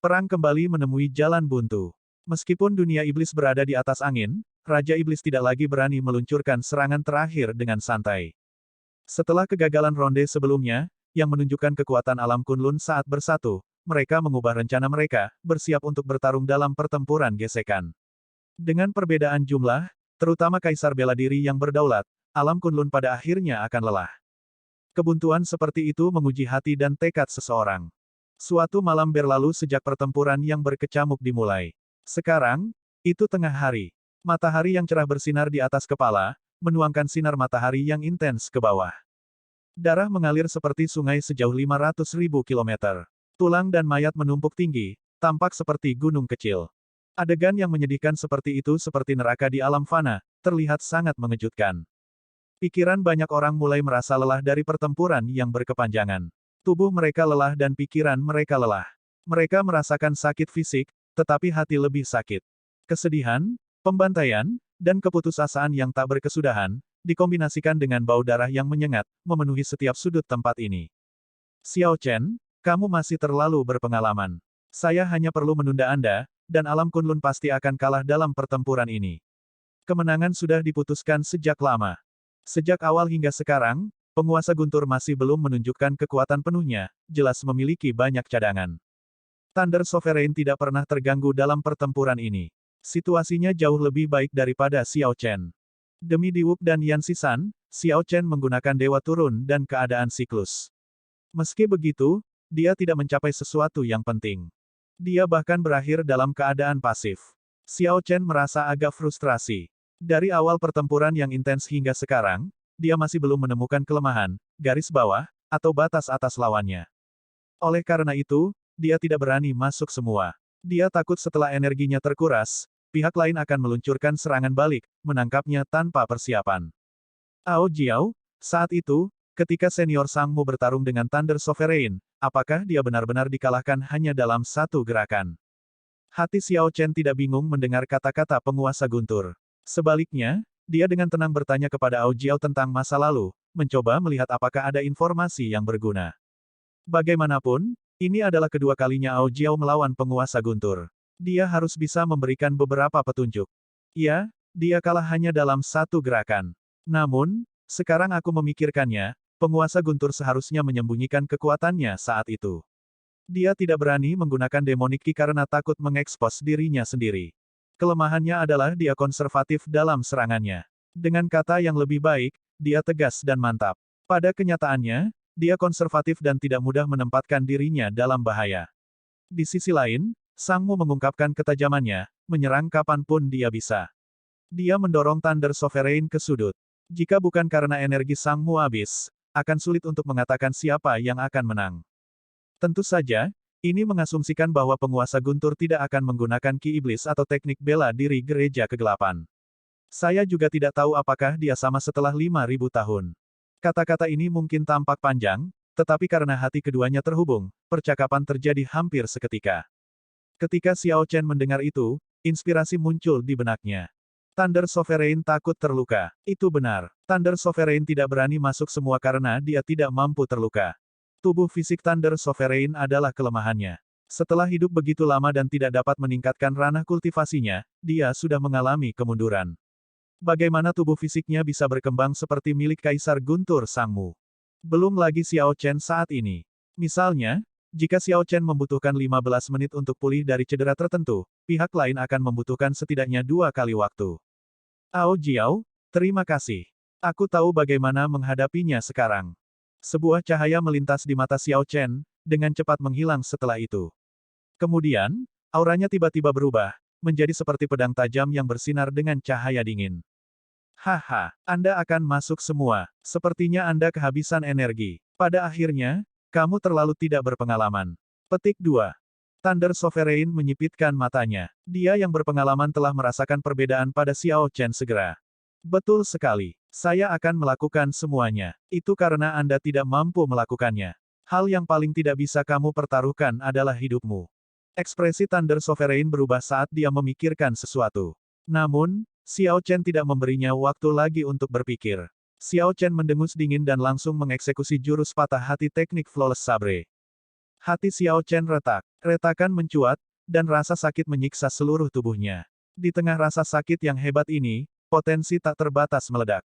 Perang kembali menemui jalan buntu. Meskipun dunia iblis berada di atas angin, Raja Iblis tidak lagi berani meluncurkan serangan terakhir dengan santai. Setelah kegagalan ronde sebelumnya, yang menunjukkan kekuatan alam Kunlun saat bersatu, mereka mengubah rencana mereka, bersiap untuk bertarung dalam pertempuran gesekan. Dengan perbedaan jumlah, terutama Kaisar Bela Diri yang berdaulat, alam Kunlun pada akhirnya akan lelah. Kebuntuan seperti itu menguji hati dan tekad seseorang. Suatu malam berlalu sejak pertempuran yang berkecamuk dimulai. Sekarang, itu tengah hari. Matahari yang cerah bersinar di atas kepala, menuangkan sinar matahari yang intens ke bawah. Darah mengalir seperti sungai sejauh 500.000 kilometer. Tulang dan mayat menumpuk tinggi, tampak seperti gunung kecil. Adegan yang menyedihkan seperti itu seperti neraka di alam fana, terlihat sangat mengejutkan. Pikiran banyak orang mulai merasa lelah dari pertempuran yang berkepanjangan. Tubuh mereka lelah dan pikiran mereka lelah. Mereka merasakan sakit fisik, tetapi hati lebih sakit. Kesedihan, pembantaian, dan keputusasaan yang tak berkesudahan, dikombinasikan dengan bau darah yang menyengat, memenuhi setiap sudut tempat ini. Xiao Chen, kamu masih terlalu berpengalaman. Saya hanya perlu menunda Anda, dan alam Kunlun pasti akan kalah dalam pertempuran ini. Kemenangan sudah diputuskan sejak lama. Sejak awal hingga sekarang, penguasa Guntur masih belum menunjukkan kekuatan penuhnya, jelas memiliki banyak cadangan. Thunder Sovereign tidak pernah terganggu dalam pertempuran ini. Situasinya jauh lebih baik daripada Xiao Chen. Demi Diwuk dan Yan Sisan, Xiao Chen menggunakan dewa turun dan keadaan siklus. Meski begitu, dia tidak mencapai sesuatu yang penting. Dia bahkan berakhir dalam keadaan pasif. Xiao Chen merasa agak frustrasi. Dari awal pertempuran yang intens hingga sekarang, dia masih belum menemukan kelemahan, garis bawah, atau batas atas lawannya. Oleh karena itu, dia tidak berani masuk semua. Dia takut setelah energinya terkuras, pihak lain akan meluncurkan serangan balik, menangkapnya tanpa persiapan. Ao Jiao, saat itu, ketika senior Sangmu bertarung dengan Thunder Sovereign, apakah dia benar-benar dikalahkan hanya dalam satu gerakan? Hati Xiao Chen tidak bingung mendengar kata-kata penguasa Guntur. Sebaliknya, dia dengan tenang bertanya kepada Ao Jiao tentang masa lalu, mencoba melihat apakah ada informasi yang berguna. Bagaimanapun, ini adalah kedua kalinya Ao Jiao melawan penguasa Guntur. Dia harus bisa memberikan beberapa petunjuk. Ya, dia kalah hanya dalam satu gerakan. Namun, sekarang aku memikirkannya, penguasa Guntur seharusnya menyembunyikan kekuatannya saat itu. Dia tidak berani menggunakan Demonic Ki karena takut mengekspos dirinya sendiri. Kelemahannya adalah dia konservatif dalam serangannya. Dengan kata yang lebih baik, dia tegas dan mantap. Pada kenyataannya, dia konservatif dan tidak mudah menempatkan dirinya dalam bahaya. Di sisi lain, Sangmu mengungkapkan ketajamannya, menyerang kapanpun dia bisa. Dia mendorong Thunder Sovereign ke sudut. Jika bukan karena energi Sangmu habis, akan sulit untuk mengatakan siapa yang akan menang. Tentu saja, ini mengasumsikan bahwa penguasa Guntur tidak akan menggunakan Ki Iblis atau teknik bela diri gereja kegelapan. Saya juga tidak tahu apakah dia sama setelah 5.000 tahun. Kata-kata ini mungkin tampak panjang, tetapi karena hati keduanya terhubung, percakapan terjadi hampir seketika. Ketika Xiao Chen mendengar itu, inspirasi muncul di benaknya. Thunder Sovereign takut terluka. Itu benar. Thunder Sovereign tidak berani masuk semua karena dia tidak mampu terluka. Tubuh fisik Thunder Sovereign adalah kelemahannya. Setelah hidup begitu lama dan tidak dapat meningkatkan ranah kultivasinya, dia sudah mengalami kemunduran. Bagaimana tubuh fisiknya bisa berkembang seperti milik Kaisar Guntur Sangmu? Belum lagi Xiao Chen saat ini. Misalnya, jika Xiao Chen membutuhkan 15 menit untuk pulih dari cedera tertentu, pihak lain akan membutuhkan setidaknya 2 kali waktu. Ao Jiao, terima kasih. Aku tahu bagaimana menghadapinya sekarang. Sebuah cahaya melintas di mata Xiao Chen, dengan cepat menghilang setelah itu. Kemudian, auranya tiba-tiba berubah, menjadi seperti pedang tajam yang bersinar dengan cahaya dingin. Haha, Anda akan masuk semua. Sepertinya Anda kehabisan energi. Pada akhirnya, kamu terlalu tidak berpengalaman. Petik 2. Thunder Sovereign menyipitkan matanya. Dia yang berpengalaman telah merasakan perbedaan pada Xiao Chen segera. Betul sekali. Saya akan melakukan semuanya. Itu karena Anda tidak mampu melakukannya. Hal yang paling tidak bisa kamu pertaruhkan adalah hidupmu. Ekspresi Thunder Sovereign berubah saat dia memikirkan sesuatu. Namun, Xiao Chen tidak memberinya waktu lagi untuk berpikir. Xiao Chen mendengus dingin dan langsung mengeksekusi jurus patah hati teknik Flawless Sabre. Hati Xiao Chen retak. Retakan mencuat, dan rasa sakit menyiksa seluruh tubuhnya. Di tengah rasa sakit yang hebat ini, potensi tak terbatas meledak.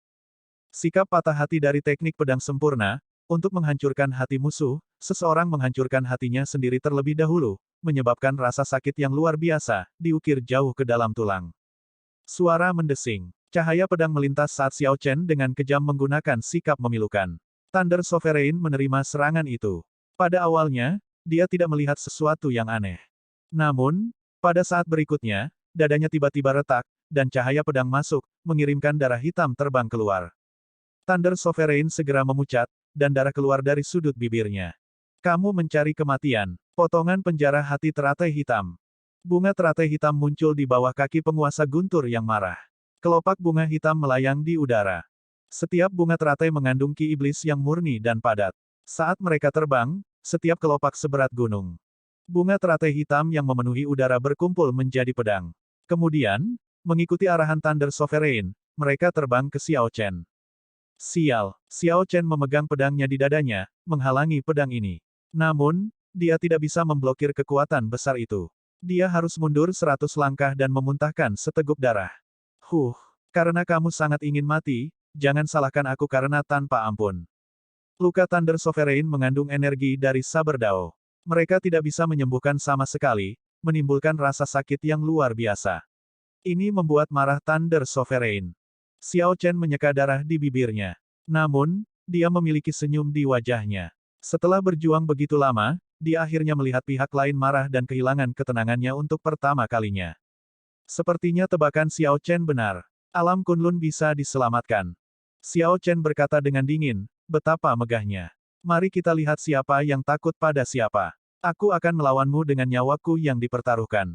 Sikap patah hati dari teknik pedang sempurna, untuk menghancurkan hati musuh, seseorang menghancurkan hatinya sendiri terlebih dahulu, menyebabkan rasa sakit yang luar biasa, diukir jauh ke dalam tulang. Suara mendesing. Cahaya pedang melintas saat Xiao Chen dengan kejam menggunakan sikap memilukan. Thunder Sovereign menerima serangan itu. Pada awalnya, dia tidak melihat sesuatu yang aneh. Namun, pada saat berikutnya, dadanya tiba-tiba retak, dan cahaya pedang masuk, mengirimkan darah hitam terbang keluar. Thunder Sovereign segera memucat, dan darah keluar dari sudut bibirnya. Kamu mencari kematian. Potongan penjara hati teratai hitam. Bunga teratai hitam muncul di bawah kaki penguasa guntur yang marah. Kelopak bunga hitam melayang di udara. Setiap bunga teratai mengandung ki iblis yang murni dan padat. Saat mereka terbang, setiap kelopak seberat gunung. Bunga teratai hitam yang memenuhi udara berkumpul menjadi pedang. Kemudian, mengikuti arahan Thunder Sovereign, mereka terbang ke Xiao Chen. Sial, Xiao Chen memegang pedangnya di dadanya, menghalangi pedang ini. Namun, dia tidak bisa memblokir kekuatan besar itu. Dia harus mundur 100 langkah dan memuntahkan seteguk darah. Karena kamu sangat ingin mati, jangan salahkan aku karena tanpa ampun. Luka Thunder Sovereign mengandung energi dari saber Dao. Mereka tidak bisa menyembuhkan sama sekali, menimbulkan rasa sakit yang luar biasa. Ini membuat marah Thunder Sovereign. Xiao Chen menyeka darah di bibirnya. Namun, dia memiliki senyum di wajahnya. Setelah berjuang begitu lama, dia akhirnya melihat pihak lain marah dan kehilangan ketenangannya untuk pertama kalinya. Sepertinya tebakan Xiao Chen benar. Alam Kunlun bisa diselamatkan. Xiao Chen berkata dengan dingin, betapa megahnya. Mari kita lihat siapa yang takut pada siapa. Aku akan melawanmu dengan nyawaku yang dipertaruhkan.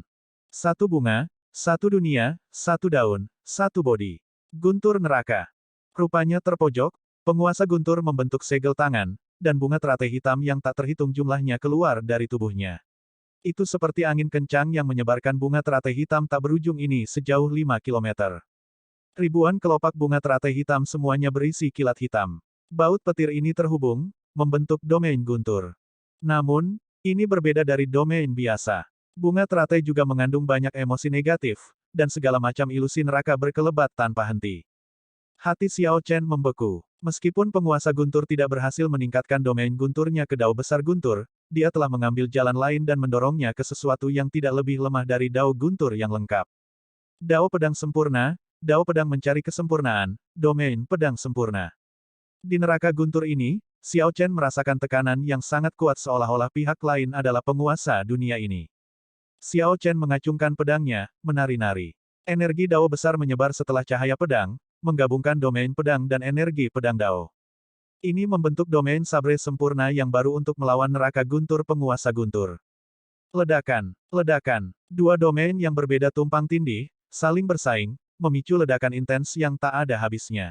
Satu bunga, satu dunia, satu daun, satu bodi. Guntur neraka. Rupanya terpojok, penguasa guntur membentuk segel tangan, dan bunga teratai hitam yang tak terhitung jumlahnya keluar dari tubuhnya. Itu seperti angin kencang yang menyebarkan bunga teratai hitam tak berujung ini sejauh 5 kilometer. Ribuan kelopak bunga teratai hitam semuanya berisi kilat hitam. Baut petir ini terhubung, membentuk domain guntur. Namun, ini berbeda dari domain biasa. Bunga teratai juga mengandung banyak emosi negatif, dan segala macam ilusi neraka berkelebat tanpa henti. Hati Xiao Chen membeku. Meskipun penguasa guntur tidak berhasil meningkatkan domain gunturnya ke dao besar guntur, dia telah mengambil jalan lain dan mendorongnya ke sesuatu yang tidak lebih lemah dari dao guntur yang lengkap. Dao pedang sempurna, dao pedang mencari kesempurnaan, domain pedang sempurna. Di neraka guntur ini, Xiao Chen merasakan tekanan yang sangat kuat seolah-olah pihak lain adalah penguasa dunia ini. Xiao Chen mengacungkan pedangnya, menari-nari. Energi dao besar menyebar setelah cahaya pedang, menggabungkan domain pedang dan energi pedang dao. Ini membentuk domain sabre sempurna yang baru untuk melawan neraka guntur penguasa guntur. Ledakan, ledakan. Dua domain yang berbeda tumpang tindih, saling bersaing, memicu ledakan intens yang tak ada habisnya.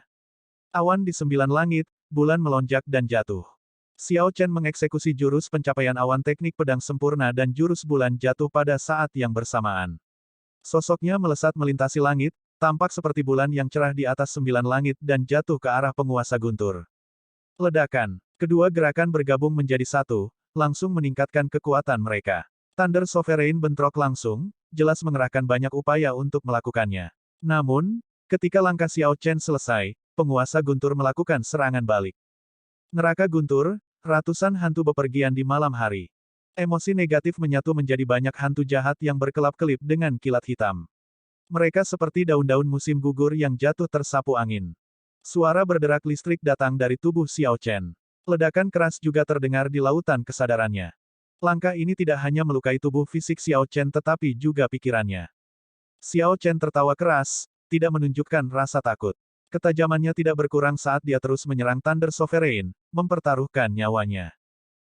Awan di 9 langit, bulan melonjak dan jatuh. Xiao Chen mengeksekusi jurus pencapaian awan teknik pedang sempurna dan jurus bulan jatuh pada saat yang bersamaan. Sosoknya melesat melintasi langit, tampak seperti bulan yang cerah di atas 9 langit dan jatuh ke arah penguasa guntur. Ledakan. Kedua gerakan bergabung menjadi satu, langsung meningkatkan kekuatan mereka. Thunder Sovereign bentrok langsung, jelas mengerahkan banyak upaya untuk melakukannya. Namun, ketika langkah Xiao Chen selesai, penguasa guntur melakukan serangan balik. Neraka guntur, ratusan hantu bepergian di malam hari. Emosi negatif menyatu menjadi banyak hantu jahat yang berkelap-kelip dengan kilat hitam. Mereka seperti daun-daun musim gugur yang jatuh tersapu angin. Suara berderak listrik datang dari tubuh Xiao Chen. Ledakan keras juga terdengar di lautan kesadarannya. Langkah ini tidak hanya melukai tubuh fisik Xiao Chen tetapi juga pikirannya. Xiao Chen tertawa keras, tidak menunjukkan rasa takut. Ketajamannya tidak berkurang saat dia terus menyerang Thunder Sovereign, mempertaruhkan nyawanya.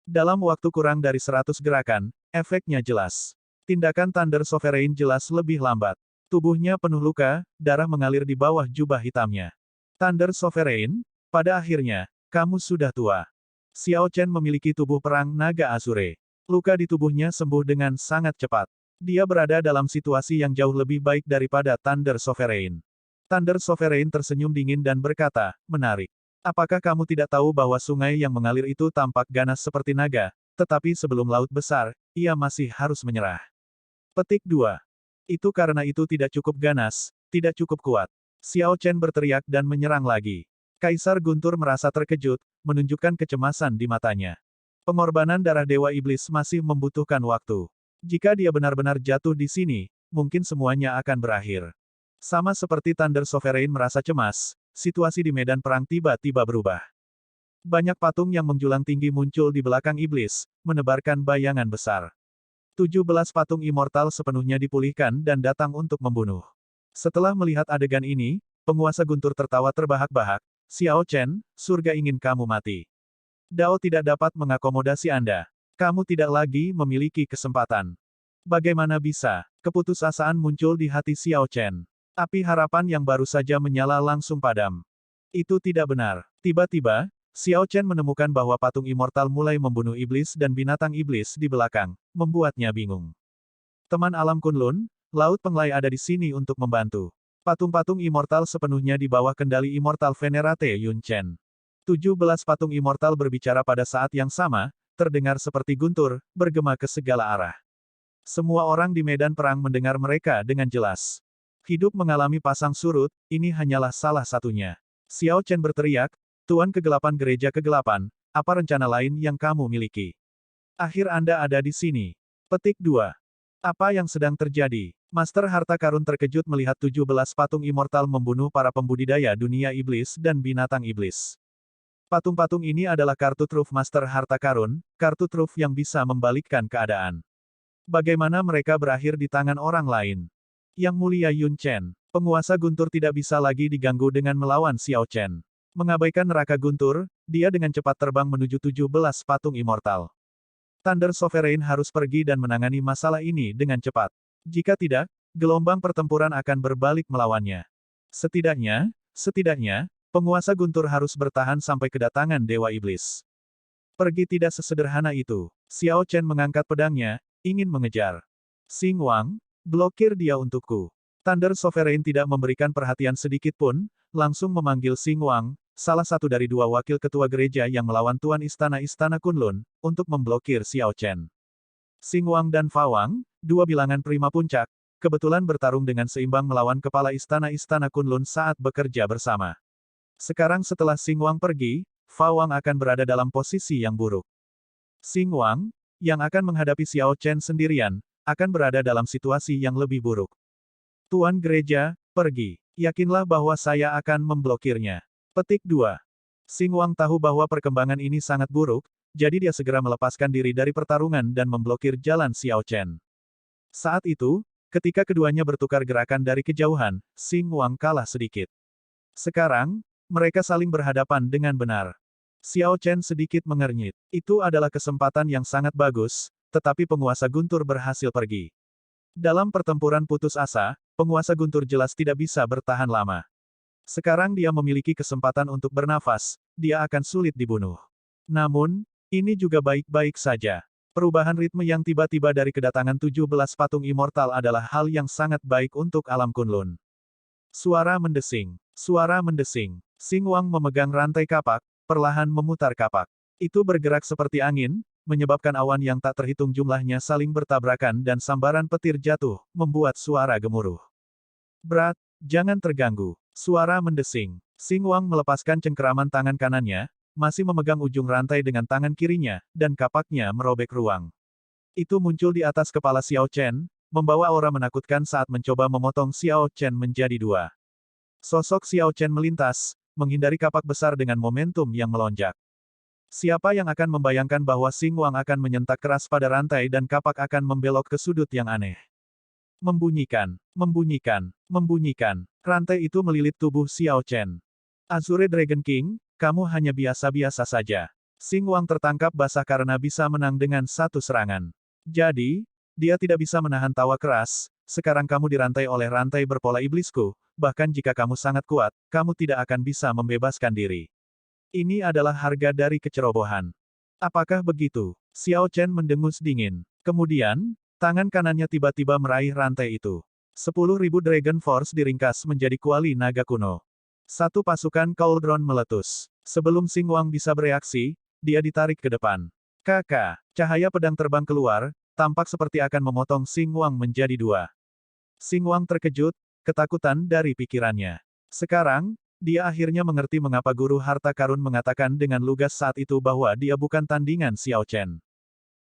Dalam waktu kurang dari 100 gerakan, efeknya jelas. Tindakan Thunder Sovereign jelas lebih lambat. Tubuhnya penuh luka, darah mengalir di bawah jubah hitamnya. Thunder Sovereign, pada akhirnya, kamu sudah tua. Xiao Chen memiliki tubuh perang naga Azure. Luka di tubuhnya sembuh dengan sangat cepat. Dia berada dalam situasi yang jauh lebih baik daripada Thunder Sovereign. Thunder Sovereign tersenyum dingin dan berkata, menarik. Apakah kamu tidak tahu bahwa sungai yang mengalir itu tampak ganas seperti naga, Tetapi sebelum laut besar, ia masih harus menyerah. Petik 2. Itu karena itu tidak cukup ganas, tidak cukup kuat. Xiao Chen berteriak dan menyerang lagi. Kaisar Guntur merasa terkejut, menunjukkan kecemasan di matanya. Pengorbanan darah Dewa Iblis masih membutuhkan waktu. Jika dia benar-benar jatuh di sini, mungkin semuanya akan berakhir. Sama seperti Thunder Sovereign merasa cemas, situasi di medan perang tiba-tiba berubah. Banyak patung yang menjulang tinggi muncul di belakang iblis, menebarkan bayangan besar. 17 patung immortal sepenuhnya dipulihkan dan datang untuk membunuh. Setelah melihat adegan ini, penguasa Guntur tertawa terbahak-bahak, Xiao Chen, surga ingin kamu mati. Dao tidak dapat mengakomodasi Anda. Kamu tidak lagi memiliki kesempatan. Bagaimana bisa? Keputusasaan muncul di hati Xiao Chen. Api harapan yang baru saja menyala langsung padam. Itu tidak benar. Tiba-tiba, Xiao Chen menemukan bahwa patung immortal mulai membunuh iblis dan binatang iblis di belakang, membuatnya bingung. Teman alam Kunlun, Laut Penglai ada di sini untuk membantu. Patung-patung immortal sepenuhnya di bawah kendali Immortal Venerate Yun Chen. 17 patung immortal berbicara pada saat yang sama, terdengar seperti guntur, bergema ke segala arah. Semua orang di medan perang mendengar mereka dengan jelas. Hidup mengalami pasang surut, ini hanyalah salah satunya. Xiao Chen berteriak, Tuan Kegelapan Gereja Kegelapan, apa rencana lain yang kamu miliki? Akhir Anda ada di sini. Petik 2. Apa yang sedang terjadi? Master Harta Karun terkejut melihat 17 patung immortal membunuh para pembudidaya dunia iblis dan binatang iblis. Patung-patung ini adalah kartu truf Master Harta Karun, kartu truf yang bisa membalikkan keadaan. Bagaimana mereka berakhir di tangan orang lain? Yang Mulia Yun Chen, penguasa Guntur tidak bisa lagi diganggu dengan melawan Xiao Chen. Mengabaikan neraka Guntur, dia dengan cepat terbang menuju 17 patung immortal. Thunder Sovereign harus pergi dan menangani masalah ini dengan cepat. Jika tidak, gelombang pertempuran akan berbalik melawannya. Setidaknya, penguasa Guntur harus bertahan sampai kedatangan Dewa Iblis. Pergi tidak sesederhana itu. Xiao Chen mengangkat pedangnya, ingin mengejar. Xing Wang, blokir dia untukku. Thunder Sovereign tidak memberikan perhatian sedikit pun, langsung memanggil Xing Wang, salah satu dari dua wakil ketua gereja yang melawan Tuan Istana-Istana Kunlun, untuk memblokir Xiao Chen. Xing Wang dan Fa Wang, dua bilangan prima puncak, kebetulan bertarung dengan seimbang melawan kepala Istana-Istana Kunlun saat bekerja bersama. Sekarang setelah Xing Wang pergi, Fa Wang akan berada dalam posisi yang buruk. Xing Wang, yang akan menghadapi Xiao Chen sendirian, akan berada dalam situasi yang lebih buruk. Tuan Gereja, pergi. Yakinlah bahwa saya akan memblokirnya. Petik 2. Xing Wang tahu bahwa perkembangan ini sangat buruk, jadi dia segera melepaskan diri dari pertarungan dan memblokir jalan Xiao Chen. Saat itu, ketika keduanya bertukar gerakan dari kejauhan, Xing Wang kalah sedikit. Sekarang, mereka saling berhadapan dengan benar. Xiao Chen sedikit mengernyit. Itu adalah kesempatan yang sangat bagus, tetapi penguasa Guntur berhasil pergi. Dalam pertempuran putus asa, penguasa Guntur jelas tidak bisa bertahan lama. Sekarang dia memiliki kesempatan untuk bernafas, dia akan sulit dibunuh. Namun, ini juga baik-baik saja. Perubahan ritme yang tiba-tiba dari kedatangan 17 patung immortal adalah hal yang sangat baik untuk alam Kunlun. Suara mendesing. Suara mendesing. Xing Wang memegang rantai kapak, perlahan memutar kapak. Itu bergerak seperti angin, menyebabkan awan yang tak terhitung jumlahnya saling bertabrakan dan sambaran petir jatuh, membuat suara gemuruh. Berat, jangan terganggu. Suara mendesing. Xing Wang melepaskan cengkeraman tangan kanannya, masih memegang ujung rantai dengan tangan kirinya, dan kapaknya merobek ruang. Itu muncul di atas kepala Xiao Chen, membawa aura menakutkan saat mencoba memotong Xiao Chen menjadi dua. Sosok Xiao Chen melintas, menghindari kapak besar dengan momentum yang melonjak. Siapa yang akan membayangkan bahwa Xing Wang akan menyentak keras pada rantai dan kapak akan membelok ke sudut yang aneh. Membunyikan, membunyikan, membunyikan. Rantai itu melilit tubuh Xiao Chen. Azure Dragon King, kamu hanya biasa-biasa saja. Xing Wang tertangkap basah karena bisa menang dengan satu serangan. Jadi, dia tidak bisa menahan tawa keras, sekarang kamu dirantai oleh rantai berpola iblisku, bahkan jika kamu sangat kuat, kamu tidak akan bisa membebaskan diri. Ini adalah harga dari kecerobohan. Apakah begitu? Xiao Chen mendengus dingin. Kemudian, tangan kanannya tiba-tiba meraih rantai itu. 10.000 Dragon Force diringkas menjadi kuali naga kuno. Satu pasukan Cauldron meletus. Sebelum Xing Wang bisa bereaksi, dia ditarik ke depan. Kakak, cahaya pedang terbang keluar, tampak seperti akan memotong Xing Wang menjadi dua. Xing Wang terkejut, ketakutan dari pikirannya. Sekarang, dia akhirnya mengerti mengapa guru harta karun mengatakan dengan lugas saat itu bahwa dia bukan tandingan Xiao Chen.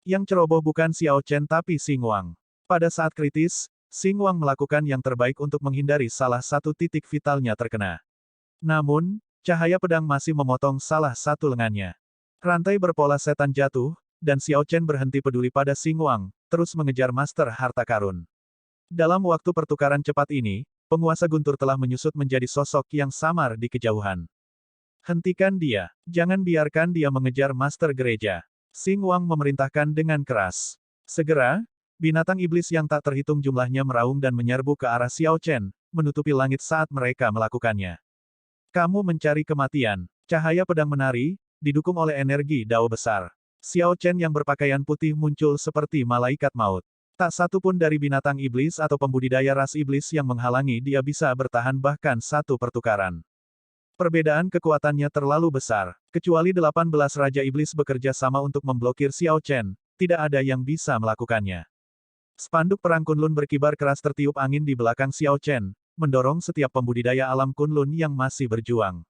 Yang ceroboh bukan Xiao Chen tapi Xing Wang. Pada saat kritis, Xing Wang melakukan yang terbaik untuk menghindari salah satu titik vitalnya terkena. Namun, cahaya pedang masih memotong salah satu lengannya. Rantai berpola setan jatuh, dan Xiao Chen berhenti peduli pada Xing Wang, terus mengejar Master Harta Karun. Dalam waktu pertukaran cepat ini, penguasa guntur telah menyusut menjadi sosok yang samar di kejauhan. Hentikan dia. Jangan biarkan dia mengejar Master Gereja. Xing Wang memerintahkan dengan keras. Segera, binatang iblis yang tak terhitung jumlahnya meraung dan menyerbu ke arah Xiao Chen, menutupi langit saat mereka melakukannya. Kamu mencari kematian. Cahaya pedang menari, didukung oleh energi dao besar. Xiao Chen yang berpakaian putih muncul seperti malaikat maut. Tak satu pun dari binatang iblis atau pembudidaya ras iblis yang menghalangi dia bisa bertahan bahkan satu pertukaran. Perbedaan kekuatannya terlalu besar. Kecuali 18 Raja Iblis bekerja sama untuk memblokir Xiao Chen, tidak ada yang bisa melakukannya. Spanduk perang Kunlun berkibar keras tertiup angin di belakang Xiao Chen, mendorong setiap pembudidaya alam Kunlun yang masih berjuang.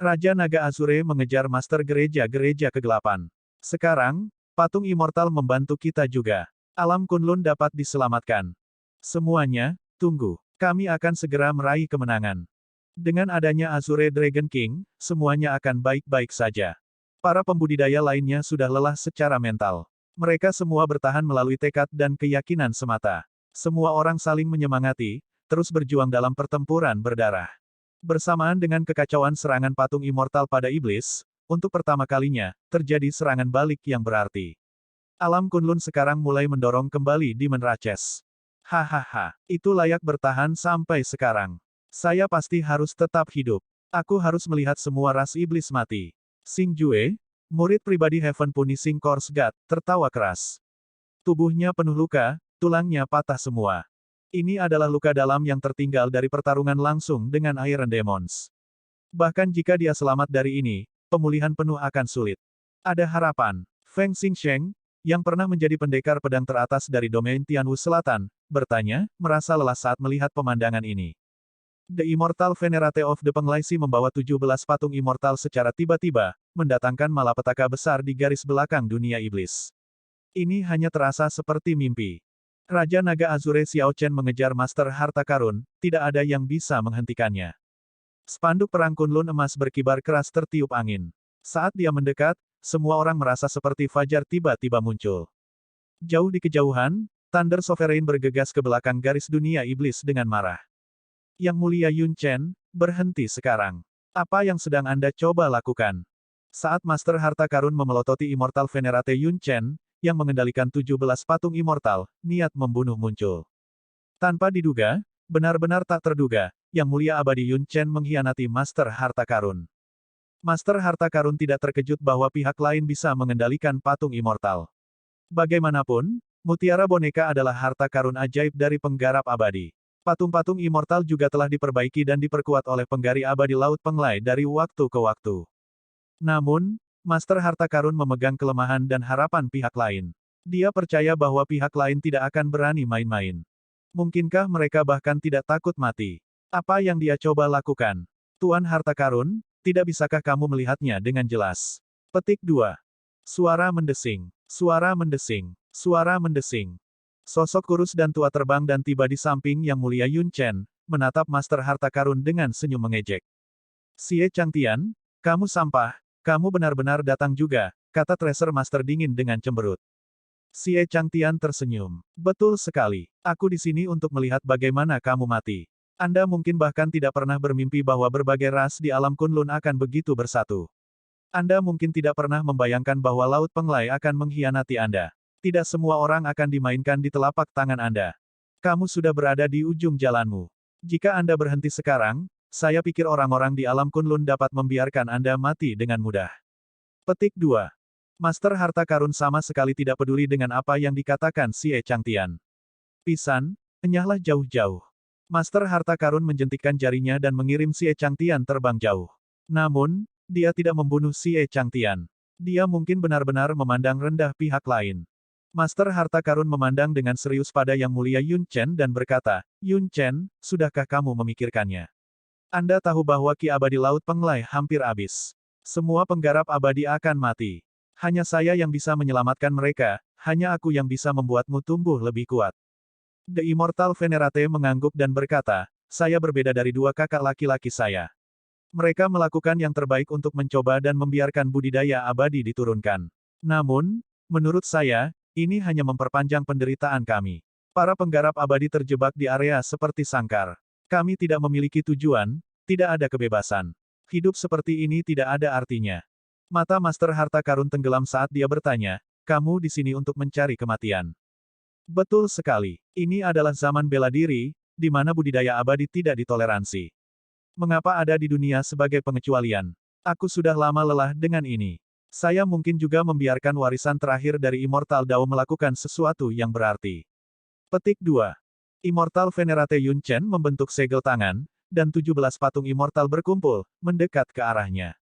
Raja Naga Azure mengejar Master Gereja Kegelapan. Sekarang, patung immortal membantu kita juga. Alam Kunlun dapat diselamatkan. Semuanya, tunggu. Kami akan segera meraih kemenangan. Dengan adanya Azure Dragon King, semuanya akan baik-baik saja. Para pembudidaya lainnya sudah lelah secara mental. Mereka semua bertahan melalui tekad dan keyakinan semata. Semua orang saling menyemangati, terus berjuang dalam pertempuran berdarah. Bersamaan dengan kekacauan serangan patung immortal pada iblis, untuk pertama kalinya, terjadi serangan balik yang berarti. Alam Kunlun sekarang mulai mendorong kembali Demon Ratches. Hahaha, itu layak bertahan sampai sekarang. Saya pasti harus tetap hidup. Aku harus melihat semua ras iblis mati. Xing Jue, murid pribadi Heaven Punishing Course God, tertawa keras. Tubuhnya penuh luka, tulangnya patah semua. Ini adalah luka dalam yang tertinggal dari pertarungan langsung dengan Iron Demons. Bahkan jika dia selamat dari ini, pemulihan penuh akan sulit. Ada harapan. Feng Xingsheng, yang pernah menjadi pendekar pedang teratas dari domain Tianwu Selatan, bertanya, merasa lelah saat melihat pemandangan ini. The Immortal Venerate of the Penglai membawa 17 patung immortal secara tiba-tiba, mendatangkan malapetaka besar di garis belakang dunia iblis. Ini hanya terasa seperti mimpi. Raja Naga Azure Xiao Chen mengejar Master Harta Karun, tidak ada yang bisa menghentikannya. Spanduk perang Kunlun emas berkibar keras tertiup angin. Saat dia mendekat, semua orang merasa seperti fajar tiba-tiba muncul. Jauh di kejauhan, Thunder Sovereign bergegas ke belakang garis dunia iblis dengan marah. Yang mulia Yun Chen, berhenti sekarang. Apa yang sedang Anda coba lakukan? Saat Master Harta Karun memelototi Immortal Venerate Yun Chen, yang mengendalikan 17 patung immortal, niat membunuh muncul. Tanpa diduga, benar-benar tak terduga, Yang Mulia Abadi Yun Chen mengkhianati Master Harta Karun. Master Harta Karun tidak terkejut bahwa pihak lain bisa mengendalikan patung immortal. Bagaimanapun, mutiara boneka adalah harta karun ajaib dari penggarap abadi. Patung-patung immortal juga telah diperbaiki dan diperkuat oleh penggari abadi Laut Penglai dari waktu ke waktu. Namun, Master Harta Karun memegang kelemahan dan harapan pihak lain. Dia percaya bahwa pihak lain tidak akan berani main-main. Mungkinkah mereka bahkan tidak takut mati? Apa yang dia coba lakukan? Tuan Harta Karun, tidak bisakah kamu melihatnya dengan jelas? Petik 2. Suara mendesing. Suara mendesing. Suara mendesing. Sosok kurus dan tua terbang dan tiba di samping Yang Mulia Yun Chen, menatap Master Harta Karun dengan senyum mengejek. Xie Changtian, kamu sampah, kamu benar-benar datang juga, kata Treasure Master dingin dengan cemberut. Xie Changtian tersenyum. Betul sekali, aku di sini untuk melihat bagaimana kamu mati. Anda mungkin bahkan tidak pernah bermimpi bahwa berbagai ras di alam Kunlun akan begitu bersatu. Anda mungkin tidak pernah membayangkan bahwa Laut Penglai akan mengkhianati Anda. Tidak semua orang akan dimainkan di telapak tangan Anda. Kamu sudah berada di ujung jalanmu. Jika Anda berhenti sekarang, saya pikir orang-orang di alam Kunlun dapat membiarkan Anda mati dengan mudah. Petik 2. Master Harta Karun sama sekali tidak peduli dengan apa yang dikatakan Xie Changtian. Pisan, enyahlah jauh-jauh. Master Harta Karun menjentikkan jarinya dan mengirim Xie Changtian terbang jauh. Namun, dia tidak membunuh Xie Changtian. Dia mungkin benar-benar memandang rendah pihak lain. Master Harta Karun memandang dengan serius pada Yang Mulia Yun Chen dan berkata, Yun Chen, sudahkah kamu memikirkannya? Anda tahu bahwa Ki Abadi Laut Penglai hampir habis. Semua penggarap abadi akan mati. Hanya saya yang bisa menyelamatkan mereka, hanya aku yang bisa membuatmu tumbuh lebih kuat. The Immortal Venerate mengangguk dan berkata, saya berbeda dari dua kakak laki-laki saya. Mereka melakukan yang terbaik untuk mencoba dan membiarkan budidaya abadi diturunkan. Namun, menurut saya, ini hanya memperpanjang penderitaan kami. Para penggarap abadi terjebak di area seperti sangkar. Kami tidak memiliki tujuan, tidak ada kebebasan. Hidup seperti ini tidak ada artinya. Mata Master Harta Karun tenggelam saat dia bertanya, kamu di sini untuk mencari kematian. Betul sekali. Ini adalah zaman bela diri, di mana budidaya abadi tidak ditoleransi. Mengapa ada di dunia sebagai pengecualian? Aku sudah lama lelah dengan ini. Saya mungkin juga membiarkan warisan terakhir dari Immortal Dao melakukan sesuatu yang berarti. Petik 2. Immortal Venerate Yun Chen membentuk segel tangan, dan 17 patung Immortal berkumpul, mendekat ke arahnya.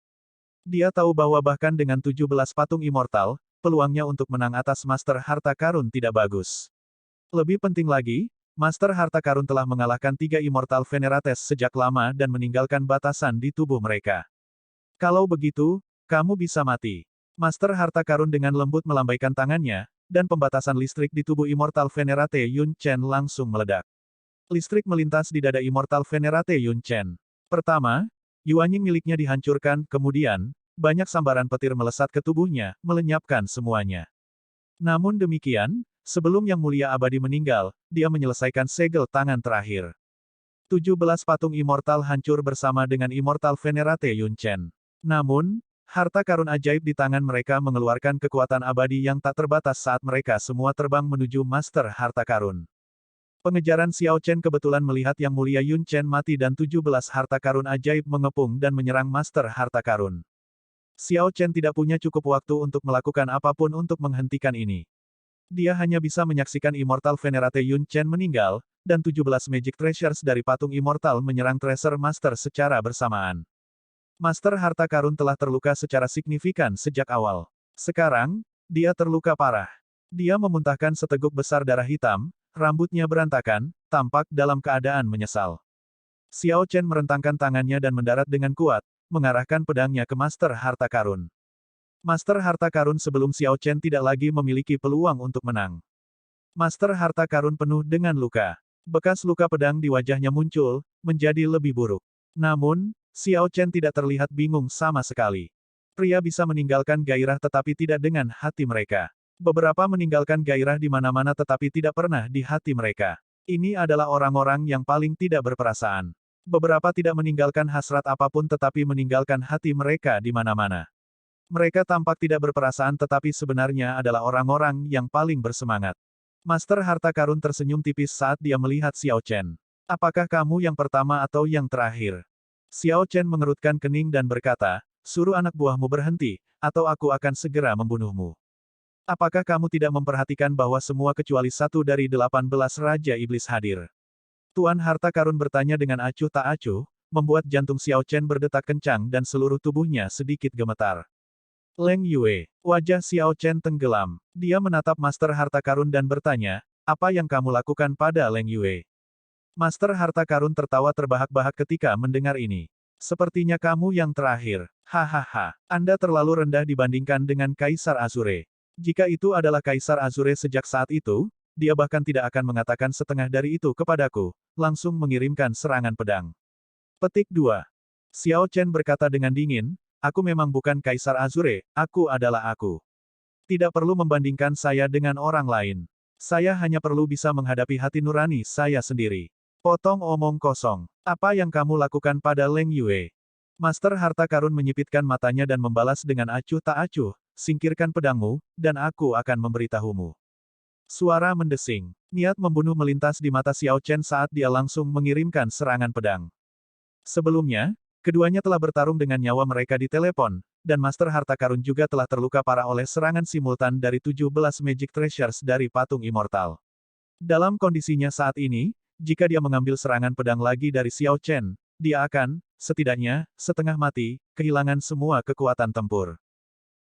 Dia tahu bahwa bahkan dengan 17 patung Immortal, peluangnya untuk menang atas Master Harta Karun tidak bagus. Lebih penting lagi, Master Harta Karun telah mengalahkan 3 Immortal Venerates sejak lama dan meninggalkan batasan di tubuh mereka. Kalau begitu, kamu bisa mati. Master Harta Karun dengan lembut melambaikan tangannya, dan pembatasan listrik di tubuh Immortal Venerate Yun Chen langsung meledak. Listrik melintas di dada Immortal Venerate Yun Chen. Pertama, Yuanying miliknya dihancurkan, kemudian, banyak sambaran petir melesat ke tubuhnya, melenyapkan semuanya. Namun demikian, sebelum Yang Mulia Abadi meninggal, dia menyelesaikan segel tangan terakhir. 17 patung Immortal hancur bersama dengan Immortal Venerate Yun Chen. Namun, harta karun ajaib di tangan mereka mengeluarkan kekuatan abadi yang tak terbatas saat mereka semua terbang menuju Master Harta Karun. Pengejaran Xiao Chen kebetulan melihat Yang Mulia Yun Chen mati dan 17 harta karun ajaib mengepung dan menyerang Master Harta Karun. Xiao Chen tidak punya cukup waktu untuk melakukan apapun untuk menghentikan ini. Dia hanya bisa menyaksikan Immortal Venerate Yun Chen meninggal, dan 17 Magic Treasures dari patung Immortal menyerang Treasure Master secara bersamaan. Master Harta Karun telah terluka secara signifikan sejak awal. Sekarang, dia terluka parah. Dia memuntahkan seteguk besar darah hitam, rambutnya berantakan, tampak dalam keadaan menyesal. Xiao Chen merentangkan tangannya dan mendarat dengan kuat, mengarahkan pedangnya ke Master Harta Karun. Master Harta Karun sebelum Xiao Chen tidak lagi memiliki peluang untuk menang. Master Harta Karun penuh dengan luka. Bekas luka pedang di wajahnya muncul, menjadi lebih buruk. Namun, Xiao Chen tidak terlihat bingung sama sekali. Pria bisa meninggalkan gairah tetapi tidak dengan hati mereka. Beberapa meninggalkan gairah di mana-mana tetapi tidak pernah di hati mereka. Ini adalah orang-orang yang paling tidak berperasaan. Beberapa tidak meninggalkan hasrat apapun tetapi meninggalkan hati mereka di mana-mana. Mereka tampak tidak berperasaan tetapi sebenarnya adalah orang-orang yang paling bersemangat. Master Harta Karun tersenyum tipis saat dia melihat Xiao Chen. Apakah kamu yang pertama atau yang terakhir? Xiao Chen mengerutkan kening dan berkata, suruh anak buahmu berhenti, atau aku akan segera membunuhmu. Apakah kamu tidak memperhatikan bahwa semua kecuali satu dari 18 Raja Iblis hadir? Tuan Harta Karun bertanya dengan acuh tak acuh, membuat jantung Xiao Chen berdetak kencang dan seluruh tubuhnya sedikit gemetar. Leng Yue. Wajah Xiao Chen tenggelam. Dia menatap Master Harta Karun dan bertanya, apa yang kamu lakukan pada Leng Yue? Master Harta Karun tertawa terbahak-bahak ketika mendengar ini. Sepertinya kamu yang terakhir. Hahaha. Anda terlalu rendah dibandingkan dengan Kaisar Azure. Jika itu adalah Kaisar Azure sejak saat itu, dia bahkan tidak akan mengatakan setengah dari itu kepadaku, langsung mengirimkan serangan pedang. Petik 2. Xiao Chen berkata dengan dingin, aku memang bukan Kaisar Azure, aku adalah aku. Tidak perlu membandingkan saya dengan orang lain. Saya hanya perlu bisa menghadapi hati nurani saya sendiri. Potong omong kosong. Apa yang kamu lakukan pada Leng Yue? Master Harta Karun menyipitkan matanya dan membalas dengan acuh tak acuh, singkirkan pedangmu, dan aku akan memberitahumu. Suara mendesing. Niat membunuh melintas di mata Xiao Chen saat dia langsung mengirimkan serangan pedang. Sebelumnya, keduanya telah bertarung dengan nyawa mereka di telepon, dan Master Harta Karun juga telah terluka parah oleh serangan simultan dari 17 Magic Treasures dari patung Immortal. Dalam kondisinya saat ini, jika dia mengambil serangan pedang lagi dari Xiao Chen, dia akan, setidaknya, setengah mati, kehilangan semua kekuatan tempur.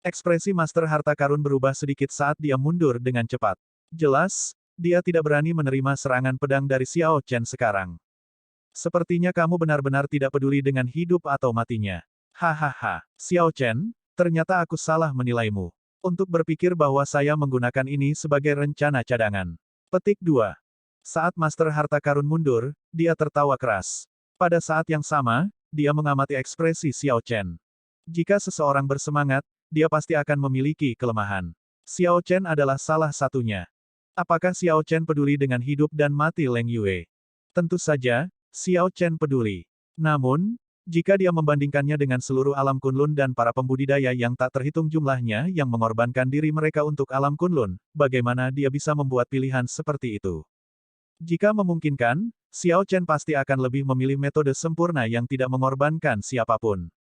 Ekspresi Master Harta Karun berubah sedikit saat dia mundur dengan cepat. Jelas, dia tidak berani menerima serangan pedang dari Xiao Chen sekarang. Sepertinya kamu benar-benar tidak peduli dengan hidup atau matinya. Hahaha, Xiao Chen, ternyata aku salah menilaimu. Untuk berpikir bahwa saya menggunakan ini sebagai rencana cadangan. Petik 2. Saat Master Harta Karun mundur, dia tertawa keras. Pada saat yang sama, dia mengamati ekspresi Xiao Chen. Jika seseorang bersemangat, dia pasti akan memiliki kelemahan. Xiao Chen adalah salah satunya. Apakah Xiao Chen peduli dengan hidup dan mati Leng Yue? Tentu saja, Xiao Chen peduli. Namun, jika dia membandingkannya dengan seluruh alam Kunlun dan para pembudidaya yang tak terhitung jumlahnya yang mengorbankan diri mereka untuk alam Kunlun, bagaimana dia bisa membuat pilihan seperti itu? Jika memungkinkan, Xiao Chen pasti akan lebih memilih metode sempurna yang tidak mengorbankan siapapun.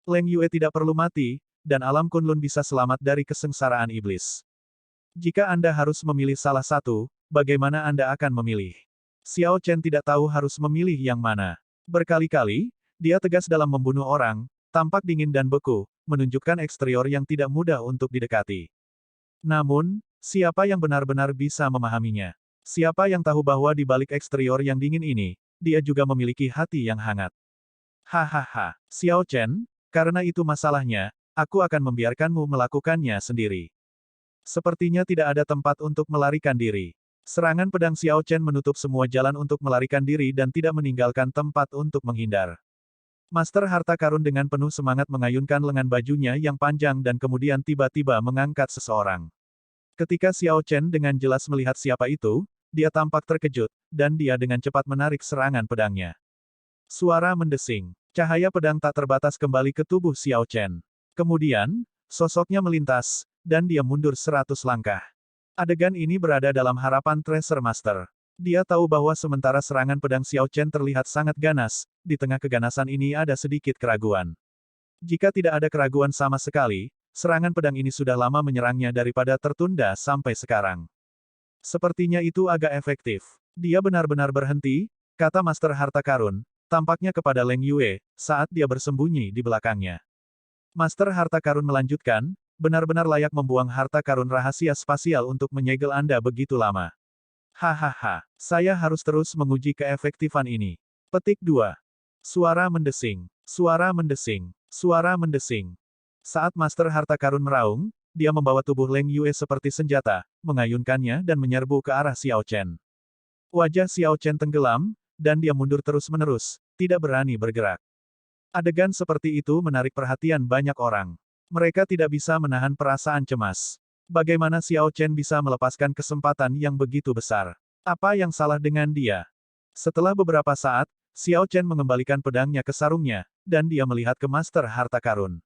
Leng Yue tidak perlu mati, dan alam Kunlun bisa selamat dari kesengsaraan iblis. Jika Anda harus memilih salah satu, bagaimana Anda akan memilih? Xiao Chen tidak tahu harus memilih yang mana. Berkali-kali, dia tegas dalam membunuh orang, tampak dingin dan beku, menunjukkan eksterior yang tidak mudah untuk didekati. Namun, siapa yang benar-benar bisa memahaminya? Siapa yang tahu bahwa di balik eksterior yang dingin ini, dia juga memiliki hati yang hangat? Hahaha, Xiao Chen, karena itu masalahnya, aku akan membiarkanmu melakukannya sendiri. Sepertinya tidak ada tempat untuk melarikan diri. Serangan pedang Xiao Chen menutup semua jalan untuk melarikan diri dan tidak meninggalkan tempat untuk menghindar. Master Harta Karun dengan penuh semangat mengayunkan lengan bajunya yang panjang dan kemudian tiba-tiba mengangkat seseorang. Ketika Xiao Chen dengan jelas melihat siapa itu, dia tampak terkejut, dan dia dengan cepat menarik serangan pedangnya. Suara mendesing. Cahaya pedang tak terbatas kembali ke tubuh Xiao Chen. Kemudian, sosoknya melintas, dan dia mundur 100 langkah. Adegan ini berada dalam harapan Tracer Master. Dia tahu bahwa sementara serangan pedang Xiao Chen terlihat sangat ganas, di tengah keganasan ini ada sedikit keraguan. Jika tidak ada keraguan sama sekali, serangan pedang ini sudah lama menyerangnya daripada tertunda sampai sekarang. Sepertinya itu agak efektif. Dia benar-benar berhenti, kata Master Harta Karun, tampaknya kepada Leng Yue, saat dia bersembunyi di belakangnya. Master Harta Karun melanjutkan, benar-benar layak membuang harta karun rahasia spasial untuk menyegel Anda begitu lama. Hahaha, saya harus terus menguji keefektifan ini. Petik 2. Suara mendesing, suara mendesing, suara mendesing. Saat Master Harta Karun meraung, dia membawa tubuh Leng Yue seperti senjata, mengayunkannya dan menyerbu ke arah Xiao Chen. Wajah Xiao Chen tenggelam, dan dia mundur terus-menerus, tidak berani bergerak. Adegan seperti itu menarik perhatian banyak orang. Mereka tidak bisa menahan perasaan cemas. Bagaimana Xiao Chen bisa melepaskan kesempatan yang begitu besar? Apa yang salah dengan dia? Setelah beberapa saat, Xiao Chen mengembalikan pedangnya ke sarungnya, dan dia melihat ke Master Harta Karun.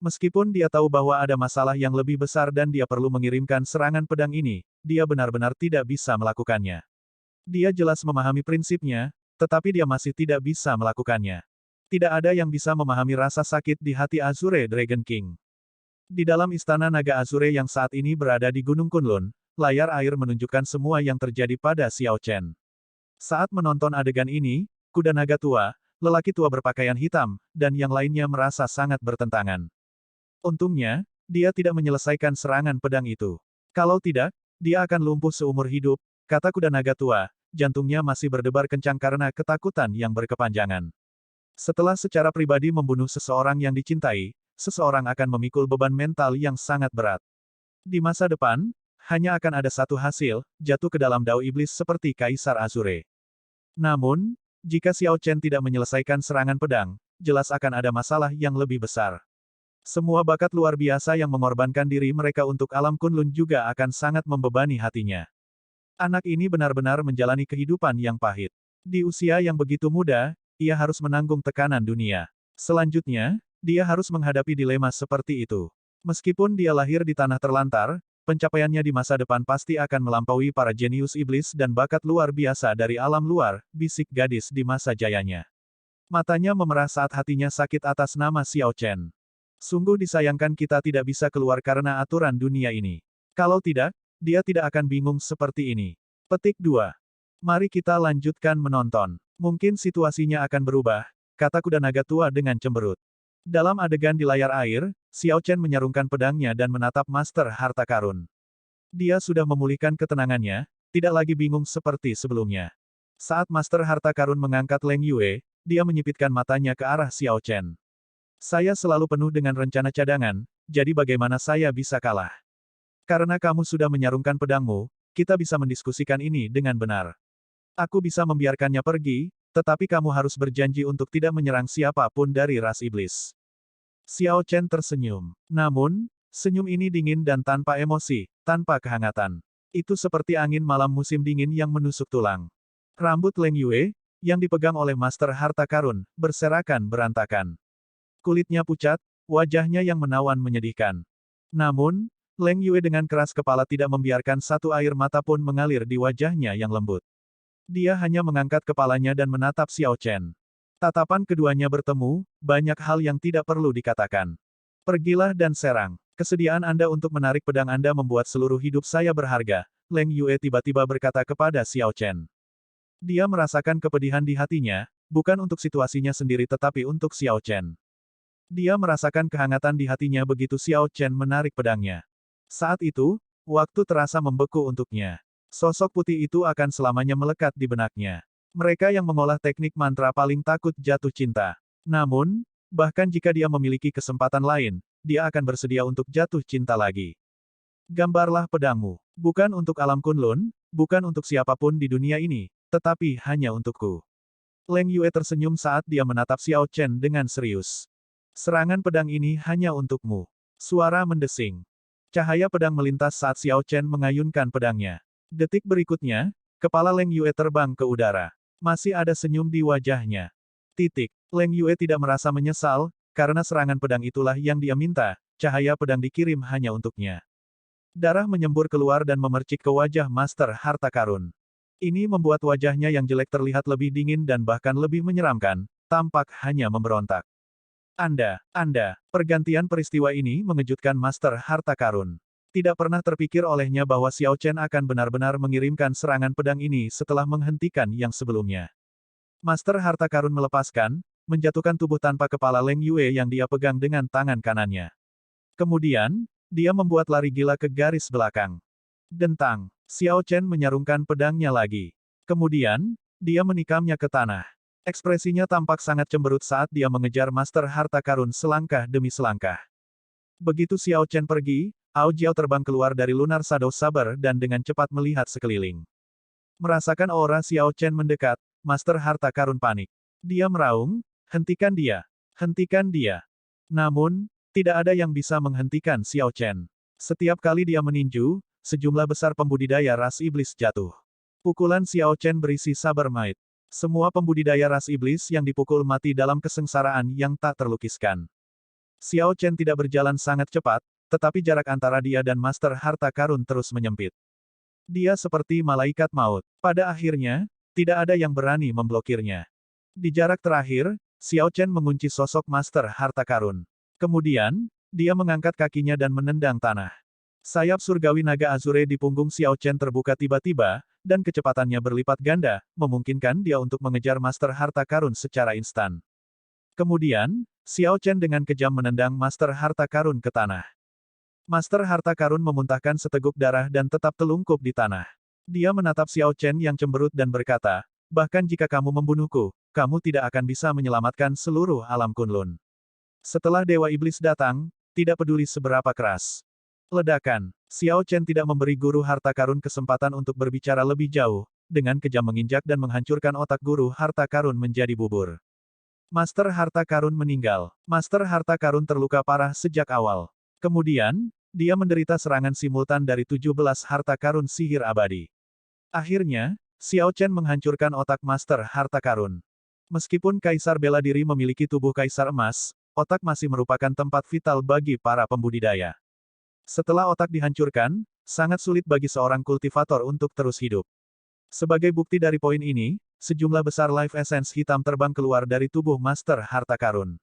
Meskipun dia tahu bahwa ada masalah yang lebih besar dan dia perlu mengirimkan serangan pedang ini, dia benar-benar tidak bisa melakukannya. Dia jelas memahami prinsipnya, tetapi dia masih tidak bisa melakukannya. Tidak ada yang bisa memahami rasa sakit di hati Azure Dragon King. Di dalam istana naga Azure yang saat ini berada di Gunung Kunlun, layar air menunjukkan semua yang terjadi pada Xiao Chen. Saat menonton adegan ini, kuda naga tua, lelaki tua berpakaian hitam, dan yang lainnya merasa sangat bertentangan. Untungnya, dia tidak menyelesaikan serangan pedang itu. Kalau tidak, dia akan lumpuh seumur hidup, kata kuda naga tua, jantungnya masih berdebar kencang karena ketakutan yang berkepanjangan. Setelah secara pribadi membunuh seseorang yang dicintai, seseorang akan memikul beban mental yang sangat berat. Di masa depan, hanya akan ada satu hasil, jatuh ke dalam dao iblis seperti Kaisar Azure. Namun, jika Xiao Chen tidak menyelesaikan serangan pedang, jelas akan ada masalah yang lebih besar. Semua bakat luar biasa yang mengorbankan diri mereka untuk alam Kunlun juga akan sangat membebani hatinya. Anak ini benar-benar menjalani kehidupan yang pahit. Di usia yang begitu muda, ia harus menanggung tekanan dunia. Selanjutnya, dia harus menghadapi dilema seperti itu. Meskipun dia lahir di tanah terlantar, pencapaiannya di masa depan pasti akan melampaui para jenius iblis dan bakat luar biasa dari alam luar, bisik gadis di masa jayanya. Matanya memerah saat hatinya sakit atas nama Xiao Chen. Sungguh disayangkan kita tidak bisa keluar karena aturan dunia ini. Kalau tidak, dia tidak akan bingung seperti ini. Petik 2. Mari kita lanjutkan menonton. Mungkin situasinya akan berubah, kata kuda naga tua dengan cemberut. Dalam adegan di layar air, Xiao Chen menyarungkan pedangnya dan menatap Master Harta Karun. Dia sudah memulihkan ketenangannya, tidak lagi bingung seperti sebelumnya. Saat Master Harta Karun mengangkat Leng Yue, dia menyipitkan matanya ke arah Xiao Chen. Saya selalu penuh dengan rencana cadangan, jadi bagaimana saya bisa kalah? Karena kamu sudah menyarungkan pedangmu, kita bisa mendiskusikan ini dengan benar. Aku bisa membiarkannya pergi, tetapi kamu harus berjanji untuk tidak menyerang siapapun dari ras iblis. Xiao Chen tersenyum. Namun, senyum ini dingin dan tanpa emosi, tanpa kehangatan. Itu seperti angin malam musim dingin yang menusuk tulang. Rambut Leng Yue, yang dipegang oleh Master Harta Karun, berserakan berantakan. Kulitnya pucat, wajahnya yang menawan menyedihkan. Namun, Leng Yue dengan keras kepala tidak membiarkan satu air mata pun mengalir di wajahnya yang lembut. Dia hanya mengangkat kepalanya dan menatap Xiao Chen. Tatapan keduanya bertemu, banyak hal yang tidak perlu dikatakan. Pergilah dan serang. Kesediaan Anda untuk menarik pedang Anda membuat seluruh hidup saya berharga, Leng Yue tiba-tiba berkata kepada Xiao Chen. Dia merasakan kepedihan di hatinya, bukan untuk situasinya sendiri tetapi untuk Xiao Chen. Dia merasakan kehangatan di hatinya begitu Xiao Chen menarik pedangnya. Saat itu, waktu terasa membeku untuknya. Sosok putih itu akan selamanya melekat di benaknya. Mereka yang mengolah teknik mantra paling takut jatuh cinta. Namun, bahkan jika dia memiliki kesempatan lain, dia akan bersedia untuk jatuh cinta lagi. Gambarlah pedangmu. Bukan untuk alam Kunlun, bukan untuk siapapun di dunia ini, tetapi hanya untukku. Leng Yue tersenyum saat dia menatap Xiao Chen dengan serius. Serangan pedang ini hanya untukmu. Suara mendesing. Cahaya pedang melintas saat Xiao Chen mengayunkan pedangnya. Detik berikutnya, kepala Leng Yue terbang ke udara. Masih ada senyum di wajahnya. Titik. Leng Yue tidak merasa menyesal, karena serangan pedang itulah yang dia minta, cahaya pedang dikirim hanya untuknya. Darah menyembur keluar dan memercik ke wajah Master Harta Karun. Ini membuat wajahnya yang jelek terlihat lebih dingin dan bahkan lebih menyeramkan, tampak hanya memberontak. Pergantian peristiwa ini mengejutkan Master Harta Karun. Tidak pernah terpikir olehnya bahwa Xiao Chen akan benar-benar mengirimkan serangan pedang ini setelah menghentikan yang sebelumnya. Master Harta Karun melepaskan, menjatuhkan tubuh tanpa kepala Leng Yue yang dia pegang dengan tangan kanannya. Kemudian, dia membuat lari gila ke garis belakang. Dentang, Xiao Chen menyarungkan pedangnya lagi. Kemudian, dia menikamnya ke tanah. Ekspresinya tampak sangat cemberut saat dia mengejar Master Harta Karun selangkah demi selangkah. Begitu Xiao Chen pergi, Ao Jiao terbang keluar dari Lunar Shadow Saber dan dengan cepat melihat sekeliling. Merasakan aura Xiao Chen mendekat, Master Harta Karun panik. Dia meraung, hentikan dia. Hentikan dia. Namun, tidak ada yang bisa menghentikan Xiao Chen. Setiap kali dia meninju, sejumlah besar pembudidaya ras iblis jatuh. Pukulan Xiao Chen berisi saber might. Semua pembudidaya ras iblis yang dipukul mati dalam kesengsaraan yang tak terlukiskan. Xiao Chen tidak berjalan sangat cepat, tetapi jarak antara dia dan Master Harta Karun terus menyempit. Dia seperti malaikat maut. Pada akhirnya, tidak ada yang berani memblokirnya. Di jarak terakhir, Xiao Chen mengunci sosok Master Harta Karun. Kemudian, dia mengangkat kakinya dan menendang tanah. Sayap surgawi naga azure di punggung Xiao Chen terbuka tiba-tiba, dan kecepatannya berlipat ganda, memungkinkan dia untuk mengejar Master Harta Karun secara instan. Kemudian, Xiao Chen dengan kejam menendang Master Harta Karun ke tanah. Master Harta Karun memuntahkan seteguk darah dan tetap telungkup di tanah. Dia menatap Xiao Chen yang cemberut dan berkata, bahkan jika kamu membunuhku, kamu tidak akan bisa menyelamatkan seluruh alam Kunlun. Setelah Dewa Iblis datang, tidak peduli seberapa keras. Ledakan. Xiao Chen tidak memberi Guru Harta Karun kesempatan untuk berbicara lebih jauh, dengan kejam menginjak dan menghancurkan otak Guru Harta Karun menjadi bubur. Master Harta Karun meninggal. Master Harta Karun terluka parah sejak awal. Kemudian, dia menderita serangan simultan dari 17 harta karun sihir abadi. Akhirnya, Xiao Chen menghancurkan otak Master Harta Karun. Meskipun Kaisar Bela Diri memiliki tubuh Kaisar Emas, otak masih merupakan tempat vital bagi para pembudidaya. Setelah otak dihancurkan, sangat sulit bagi seorang kultivator untuk terus hidup. Sebagai bukti dari poin ini, sejumlah besar life essence hitam terbang keluar dari tubuh Master Harta Karun.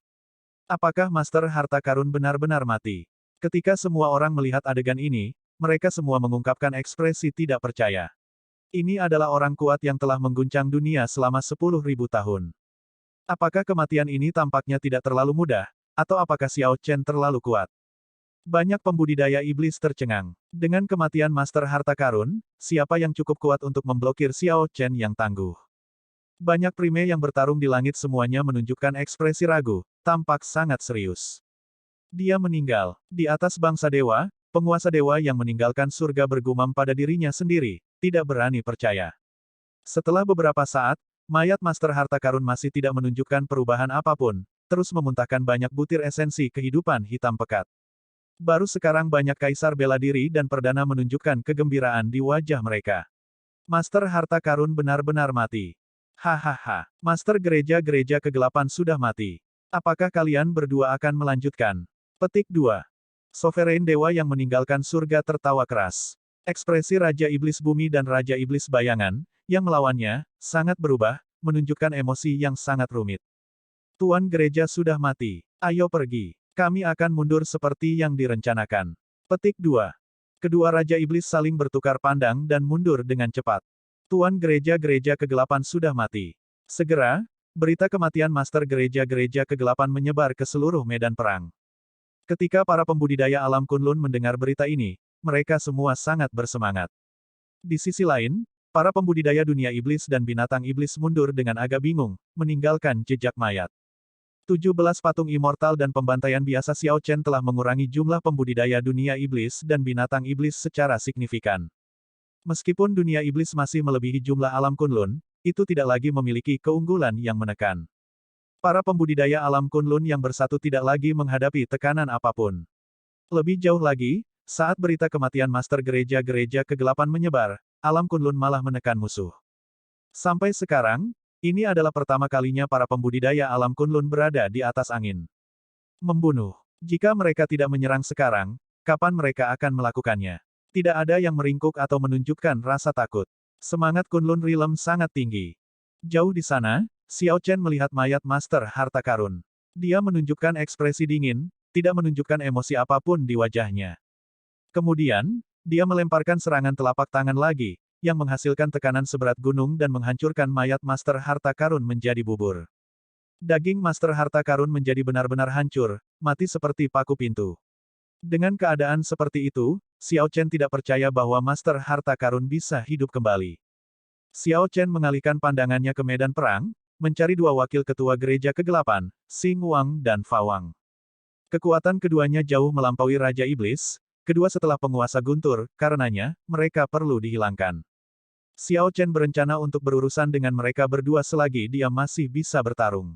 Apakah Master Harta Karun benar-benar mati? Ketika semua orang melihat adegan ini, mereka semua mengungkapkan ekspresi tidak percaya. Ini adalah orang kuat yang telah mengguncang dunia selama 10.000 tahun. Apakah kematian ini tampaknya tidak terlalu mudah, atau apakah Xiao Chen terlalu kuat? Banyak pembudidaya iblis tercengang. Dengan kematian Master Harta Karun, siapa yang cukup kuat untuk memblokir Xiao Chen yang tangguh? Banyak prime yang bertarung di langit semuanya menunjukkan ekspresi ragu, tampak sangat serius. Dia meninggal. Di atas bangsa dewa, penguasa dewa yang meninggalkan surga bergumam pada dirinya sendiri, tidak berani percaya. Setelah beberapa saat, mayat Master Harta Karun masih tidak menunjukkan perubahan apapun, terus memuntahkan banyak butir esensi kehidupan hitam pekat. Baru sekarang banyak kaisar bela diri dan perdana menunjukkan kegembiraan di wajah mereka. Master Harta Karun benar-benar mati. Hahaha, Master Gereja-Gereja Kegelapan sudah mati. Apakah kalian berdua akan melanjutkan? Petik 2. Sovereign Dewa yang meninggalkan surga tertawa keras. Ekspresi Raja Iblis Bumi dan Raja Iblis Bayangan, yang melawannya, sangat berubah, menunjukkan emosi yang sangat rumit. Tuan Gereja sudah mati. Ayo pergi. Kami akan mundur seperti yang direncanakan. Petik 2. Kedua Raja Iblis saling bertukar pandang dan mundur dengan cepat. Tuan Gereja-Gereja Kegelapan sudah mati. Segera, berita kematian Master Gereja-Gereja Kegelapan menyebar ke seluruh medan perang. Ketika para pembudidaya alam Kunlun mendengar berita ini, mereka semua sangat bersemangat. Di sisi lain, para pembudidaya dunia iblis dan binatang iblis mundur dengan agak bingung, meninggalkan jejak mayat. 17 patung immortal dan pembantaian biasa Xiao Chen telah mengurangi jumlah pembudidaya dunia iblis dan binatang iblis secara signifikan. Meskipun dunia iblis masih melebihi jumlah alam Kunlun, itu tidak lagi memiliki keunggulan yang menekan. Para pembudidaya alam Kunlun yang bersatu tidak lagi menghadapi tekanan apapun. Lebih jauh lagi, saat berita kematian Master Gereja-Gereja Kegelapan menyebar, alam Kunlun malah menekan musuh. Sampai sekarang, ini adalah pertama kalinya para pembudidaya alam Kunlun berada di atas angin. Membunuh. Jika mereka tidak menyerang sekarang, kapan mereka akan melakukannya? Tidak ada yang meringkuk atau menunjukkan rasa takut. Semangat Kunlun Realm sangat tinggi. Jauh di sana, Xiao Chen melihat mayat Master Harta Karun. Dia menunjukkan ekspresi dingin, tidak menunjukkan emosi apapun di wajahnya. Kemudian, dia melemparkan serangan telapak tangan lagi, yang menghasilkan tekanan seberat gunung dan menghancurkan mayat Master Harta Karun menjadi bubur. Daging Master Harta Karun menjadi benar-benar hancur, mati seperti paku pintu. Dengan keadaan seperti itu, Xiao Chen tidak percaya bahwa Master Harta Karun bisa hidup kembali. Xiao Chen mengalihkan pandangannya ke medan perang, mencari dua wakil ketua Gereja Kegelapan, Xing Wang dan Fa Wang. Kekuatan keduanya jauh melampaui Raja Iblis, kedua setelah penguasa guntur, karenanya, mereka perlu dihilangkan. Xiao Chen berencana untuk berurusan dengan mereka berdua selagi dia masih bisa bertarung.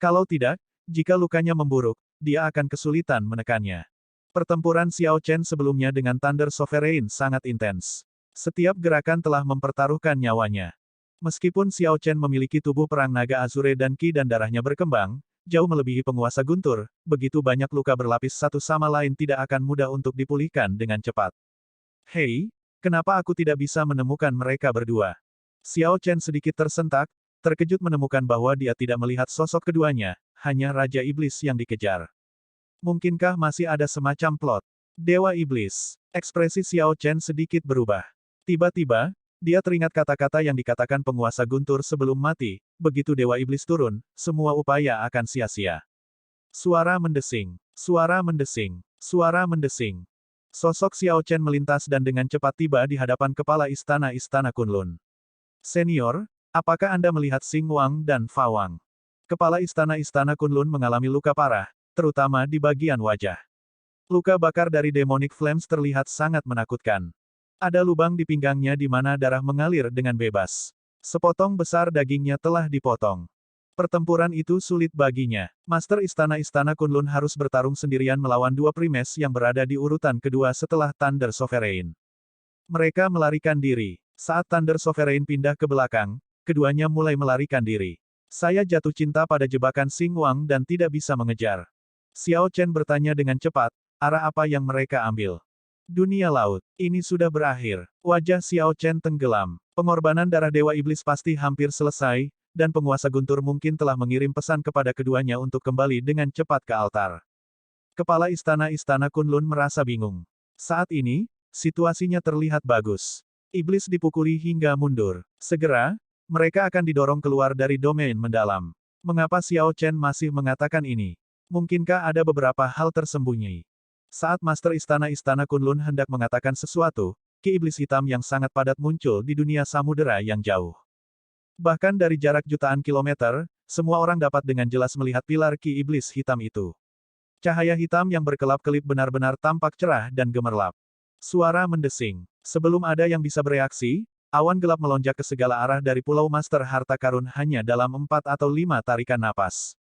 Kalau tidak, jika lukanya memburuk, dia akan kesulitan menekannya. Pertempuran Xiao Chen sebelumnya dengan Thunder Sovereign sangat intens. Setiap gerakan telah mempertaruhkan nyawanya. Meskipun Xiao Chen memiliki tubuh perang naga azure dan ki dan darahnya berkembang, jauh melebihi penguasa guntur, begitu banyak luka berlapis satu sama lain tidak akan mudah untuk dipulihkan dengan cepat. Hei, kenapa aku tidak bisa menemukan mereka berdua? Xiao Chen sedikit tersentak, terkejut menemukan bahwa dia tidak melihat sosok keduanya, hanya Raja Iblis yang dikejar. Mungkinkah masih ada semacam plot? Dewa Iblis. Ekspresi Xiao Chen sedikit berubah. Tiba-tiba, dia teringat kata-kata yang dikatakan penguasa guntur sebelum mati, begitu Dewa Iblis turun, semua upaya akan sia-sia. Suara mendesing. Suara mendesing. Suara mendesing. Sosok Xiao Chen melintas dan dengan cepat tiba di hadapan kepala istana-istana Kunlun. Senior, apakah Anda melihat Xing Wang dan Fa Wang? Kepala istana-istana Kunlun mengalami luka parah, terutama di bagian wajah. Luka bakar dari Demonic Flames terlihat sangat menakutkan. Ada lubang di pinggangnya di mana darah mengalir dengan bebas. Sepotong besar dagingnya telah dipotong. Pertempuran itu sulit baginya. Master istana-istana Kunlun harus bertarung sendirian melawan dua primes yang berada di urutan kedua setelah Thunder Sovereign. Mereka melarikan diri. Saat Thunder Sovereign pindah ke belakang, keduanya mulai melarikan diri. Saya jatuh cinta pada jebakan Xing Wang dan tidak bisa mengejar. Xiao Chen bertanya dengan cepat, arah apa yang mereka ambil? Dunia laut. Ini sudah berakhir. Wajah Xiao Chen tenggelam. Pengorbanan darah Dewa Iblis pasti hampir selesai, dan penguasa guntur mungkin telah mengirim pesan kepada keduanya untuk kembali dengan cepat ke altar. Kepala istana-istana Kunlun merasa bingung. Saat ini, situasinya terlihat bagus. Iblis dipukuli hingga mundur. Segera, mereka akan didorong keluar dari domain mendalam. Mengapa Xiao Chen masih mengatakan ini? Mungkinkah ada beberapa hal tersembunyi? Saat Master Istana-Istana Kunlun hendak mengatakan sesuatu, ki iblis hitam yang sangat padat muncul di dunia samudera yang jauh. Bahkan dari jarak jutaan kilometer, semua orang dapat dengan jelas melihat pilar ki iblis hitam itu. Cahaya hitam yang berkelap-kelip benar-benar tampak cerah dan gemerlap. Suara mendesing. Sebelum ada yang bisa bereaksi, awan gelap melonjak ke segala arah dari Pulau Master Harta Karun hanya dalam 4 atau 5 tarikan napas.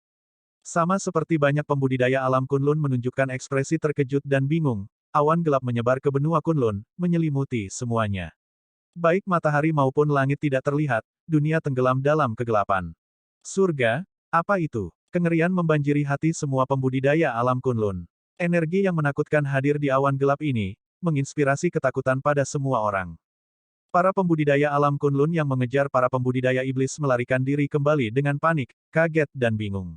Sama seperti banyak pembudidaya alam Kunlun menunjukkan ekspresi terkejut dan bingung, awan gelap menyebar ke benua Kunlun, menyelimuti semuanya. Baik matahari maupun langit tidak terlihat, dunia tenggelam dalam kegelapan. Surga, apa itu? Kengerian membanjiri hati semua pembudidaya alam Kunlun. Energi yang menakutkan hadir di awan gelap ini, menginspirasi ketakutan pada semua orang. Para pembudidaya alam Kunlun yang mengejar para pembudidaya iblis melarikan diri kembali dengan panik, kaget dan bingung.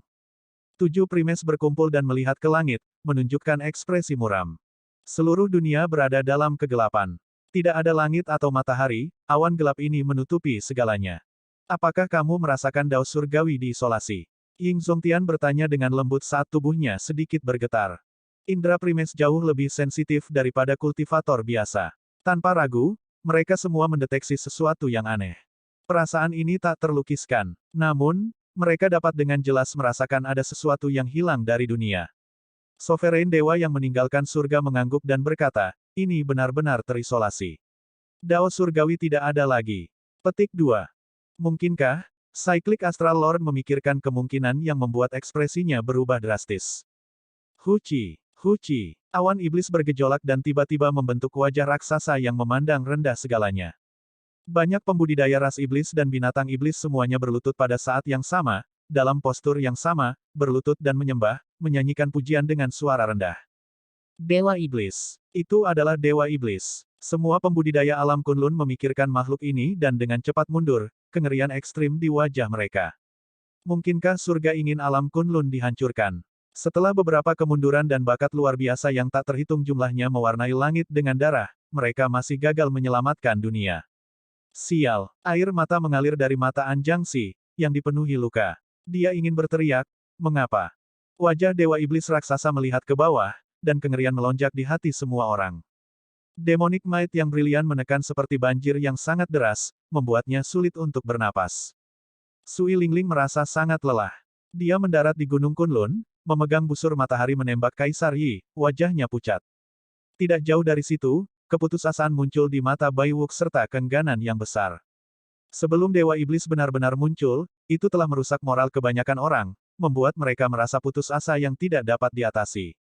7 primes berkumpul dan melihat ke langit, menunjukkan ekspresi muram. Seluruh dunia berada dalam kegelapan. Tidak ada langit atau matahari, awan gelap ini menutupi segalanya. Apakah kamu merasakan daus surgawi di isolasi? Ying Zongtian bertanya dengan lembut saat tubuhnya sedikit bergetar. Indra primes jauh lebih sensitif daripada kultivator biasa. Tanpa ragu, mereka semua mendeteksi sesuatu yang aneh. Perasaan ini tak terlukiskan. Namun, mereka dapat dengan jelas merasakan ada sesuatu yang hilang dari dunia. Sovereign Dewa yang meninggalkan surga mengangguk dan berkata, ini benar-benar terisolasi. Dao surgawi tidak ada lagi. Petik 2. Mungkinkah, Cyclic Astral Lord memikirkan kemungkinan yang membuat ekspresinya berubah drastis. Huci, Huci, awan iblis bergejolak dan tiba-tiba membentuk wajah raksasa yang memandang rendah segalanya. Banyak pembudidaya ras iblis dan binatang iblis semuanya berlutut pada saat yang sama, dalam postur yang sama, berlutut dan menyembah, menyanyikan pujian dengan suara rendah. Dewa Iblis. Itu adalah Dewa Iblis. Semua pembudidaya alam Kunlun memikirkan makhluk ini dan dengan cepat mundur, kengerian ekstrim di wajah mereka. Mungkinkah surga ingin alam Kunlun dihancurkan? Setelah beberapa kemunduran dan bakat luar biasa yang tak terhitung jumlahnya mewarnai langit dengan darah, mereka masih gagal menyelamatkan dunia. Sial, air mata mengalir dari mata Anjangsi, yang dipenuhi luka. Dia ingin berteriak, mengapa? Wajah Dewa Iblis raksasa melihat ke bawah, dan kengerian melonjak di hati semua orang. Demonic Might yang brilian menekan seperti banjir yang sangat deras, membuatnya sulit untuk bernapas. Sui Lingling merasa sangat lelah. Dia mendarat di Gunung Kunlun, memegang busur matahari menembak Kaisar Yi, wajahnya pucat. Tidak jauh dari situ, keputusasaan muncul di mata Bai Wuk serta keengganan yang besar. Sebelum Dewa Iblis benar-benar muncul, itu telah merusak moral kebanyakan orang, membuat mereka merasa putus asa yang tidak dapat diatasi.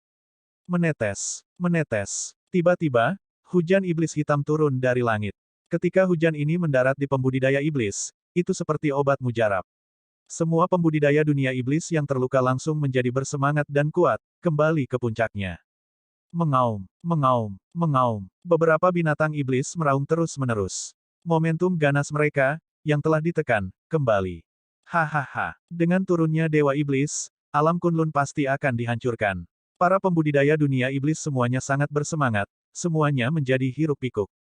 Menetes, menetes. Tiba-tiba, hujan iblis hitam turun dari langit. Ketika hujan ini mendarat di pembudidaya iblis, itu seperti obat mujarab. Semua pembudidaya dunia iblis yang terluka langsung menjadi bersemangat dan kuat, kembali ke puncaknya. Mengaum, mengaum, mengaum. Beberapa binatang iblis meraung terus-menerus. Momentum ganas mereka, yang telah ditekan, kembali. Hahaha. Dengan turunnya Dewa Iblis, alam Kunlun pasti akan dihancurkan. Para pembudidaya dunia iblis semuanya sangat bersemangat, semuanya menjadi hiruk-pikuk.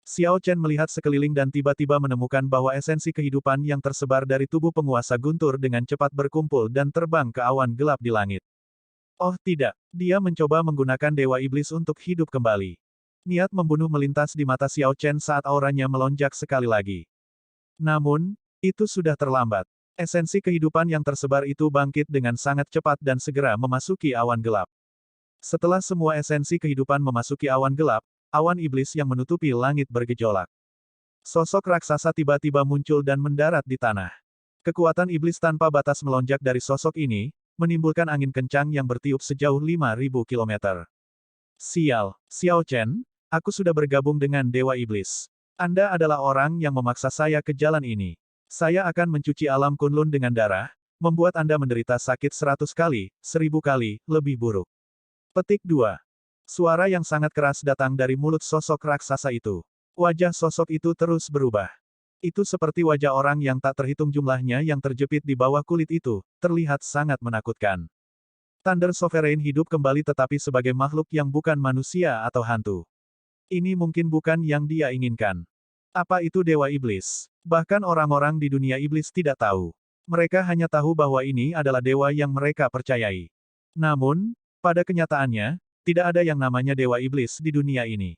Xiao Chen melihat sekeliling dan tiba-tiba menemukan bahwa esensi kehidupan yang tersebar dari tubuh penguasa guntur dengan cepat berkumpul dan terbang ke awan gelap di langit. Oh tidak, dia mencoba menggunakan Dewa Iblis untuk hidup kembali. Niat membunuh melintas di mata Xiao Chen saat auranya melonjak sekali lagi. Namun, itu sudah terlambat. Esensi kehidupan yang tersebar itu bangkit dengan sangat cepat dan segera memasuki awan gelap. Setelah semua esensi kehidupan memasuki awan gelap, awan iblis yang menutupi langit bergejolak. Sosok raksasa tiba-tiba muncul dan mendarat di tanah. Kekuatan iblis tanpa batas melonjak dari sosok ini, menimbulkan angin kencang yang bertiup sejauh 5.000 km. Sial, Xiao Chen, aku sudah bergabung dengan Dewa Iblis. Anda adalah orang yang memaksa saya ke jalan ini. Saya akan mencuci alam Kunlun dengan darah, membuat Anda menderita sakit 100 kali, 1000 kali, lebih buruk. Petik 2. Suara yang sangat keras datang dari mulut sosok raksasa itu. Wajah sosok itu terus berubah. Itu seperti wajah orang yang tak terhitung jumlahnya yang terjepit di bawah kulit itu, terlihat sangat menakutkan. Thunder Sovereign hidup kembali tetapi sebagai makhluk yang bukan manusia atau hantu. Ini mungkin bukan yang dia inginkan. Apa itu Dewa Iblis? Bahkan orang-orang di dunia iblis tidak tahu. Mereka hanya tahu bahwa ini adalah dewa yang mereka percayai. Namun, pada kenyataannya, tidak ada yang namanya Dewa Iblis di dunia ini.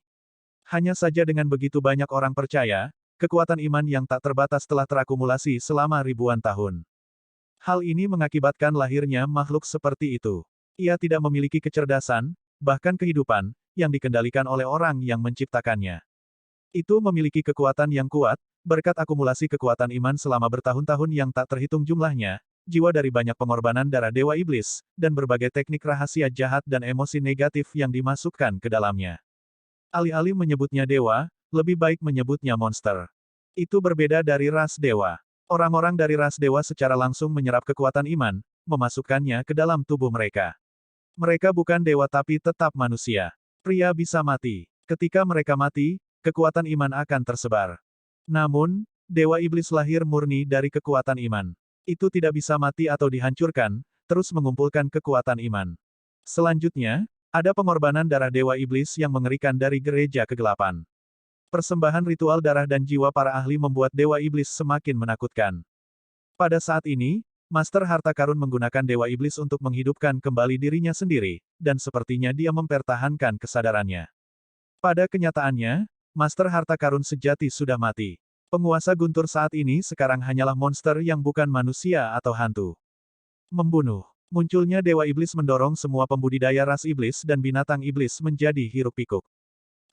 Hanya saja dengan begitu banyak orang percaya, kekuatan iman yang tak terbatas telah terakumulasi selama ribuan tahun. Hal ini mengakibatkan lahirnya makhluk seperti itu. Ia tidak memiliki kecerdasan, bahkan kehidupan, yang dikendalikan oleh orang yang menciptakannya. Itu memiliki kekuatan yang kuat, berkat akumulasi kekuatan iman selama bertahun-tahun yang tak terhitung jumlahnya, jiwa dari banyak pengorbanan darah Dewa Iblis, dan berbagai teknik rahasia jahat dan emosi negatif yang dimasukkan ke dalamnya. Alih-alih menyebutnya dewa, lebih baik menyebutnya monster. Itu berbeda dari ras dewa. Orang-orang dari ras dewa secara langsung menyerap kekuatan iman, memasukkannya ke dalam tubuh mereka. Mereka bukan dewa tapi tetap manusia. Pria bisa mati. Ketika mereka mati, kekuatan iman akan tersebar. Namun, Dewa Iblis lahir murni dari kekuatan iman. Itu tidak bisa mati atau dihancurkan, terus mengumpulkan kekuatan iman. Selanjutnya, ada pengorbanan darah Dewa Iblis yang mengerikan dari gereja kegelapan. Persembahan ritual darah dan jiwa para ahli membuat Dewa Iblis semakin menakutkan. Pada saat ini, Master Harta Karun menggunakan Dewa Iblis untuk menghidupkan kembali dirinya sendiri, dan sepertinya dia mempertahankan kesadarannya. Pada kenyataannya, Master Harta Karun sejati sudah mati. Penguasa Guntur saat ini sekarang hanyalah monster yang bukan manusia atau hantu. Membunuh. Munculnya Dewa Iblis mendorong semua pembudidaya ras iblis dan binatang iblis menjadi hiruk-pikuk.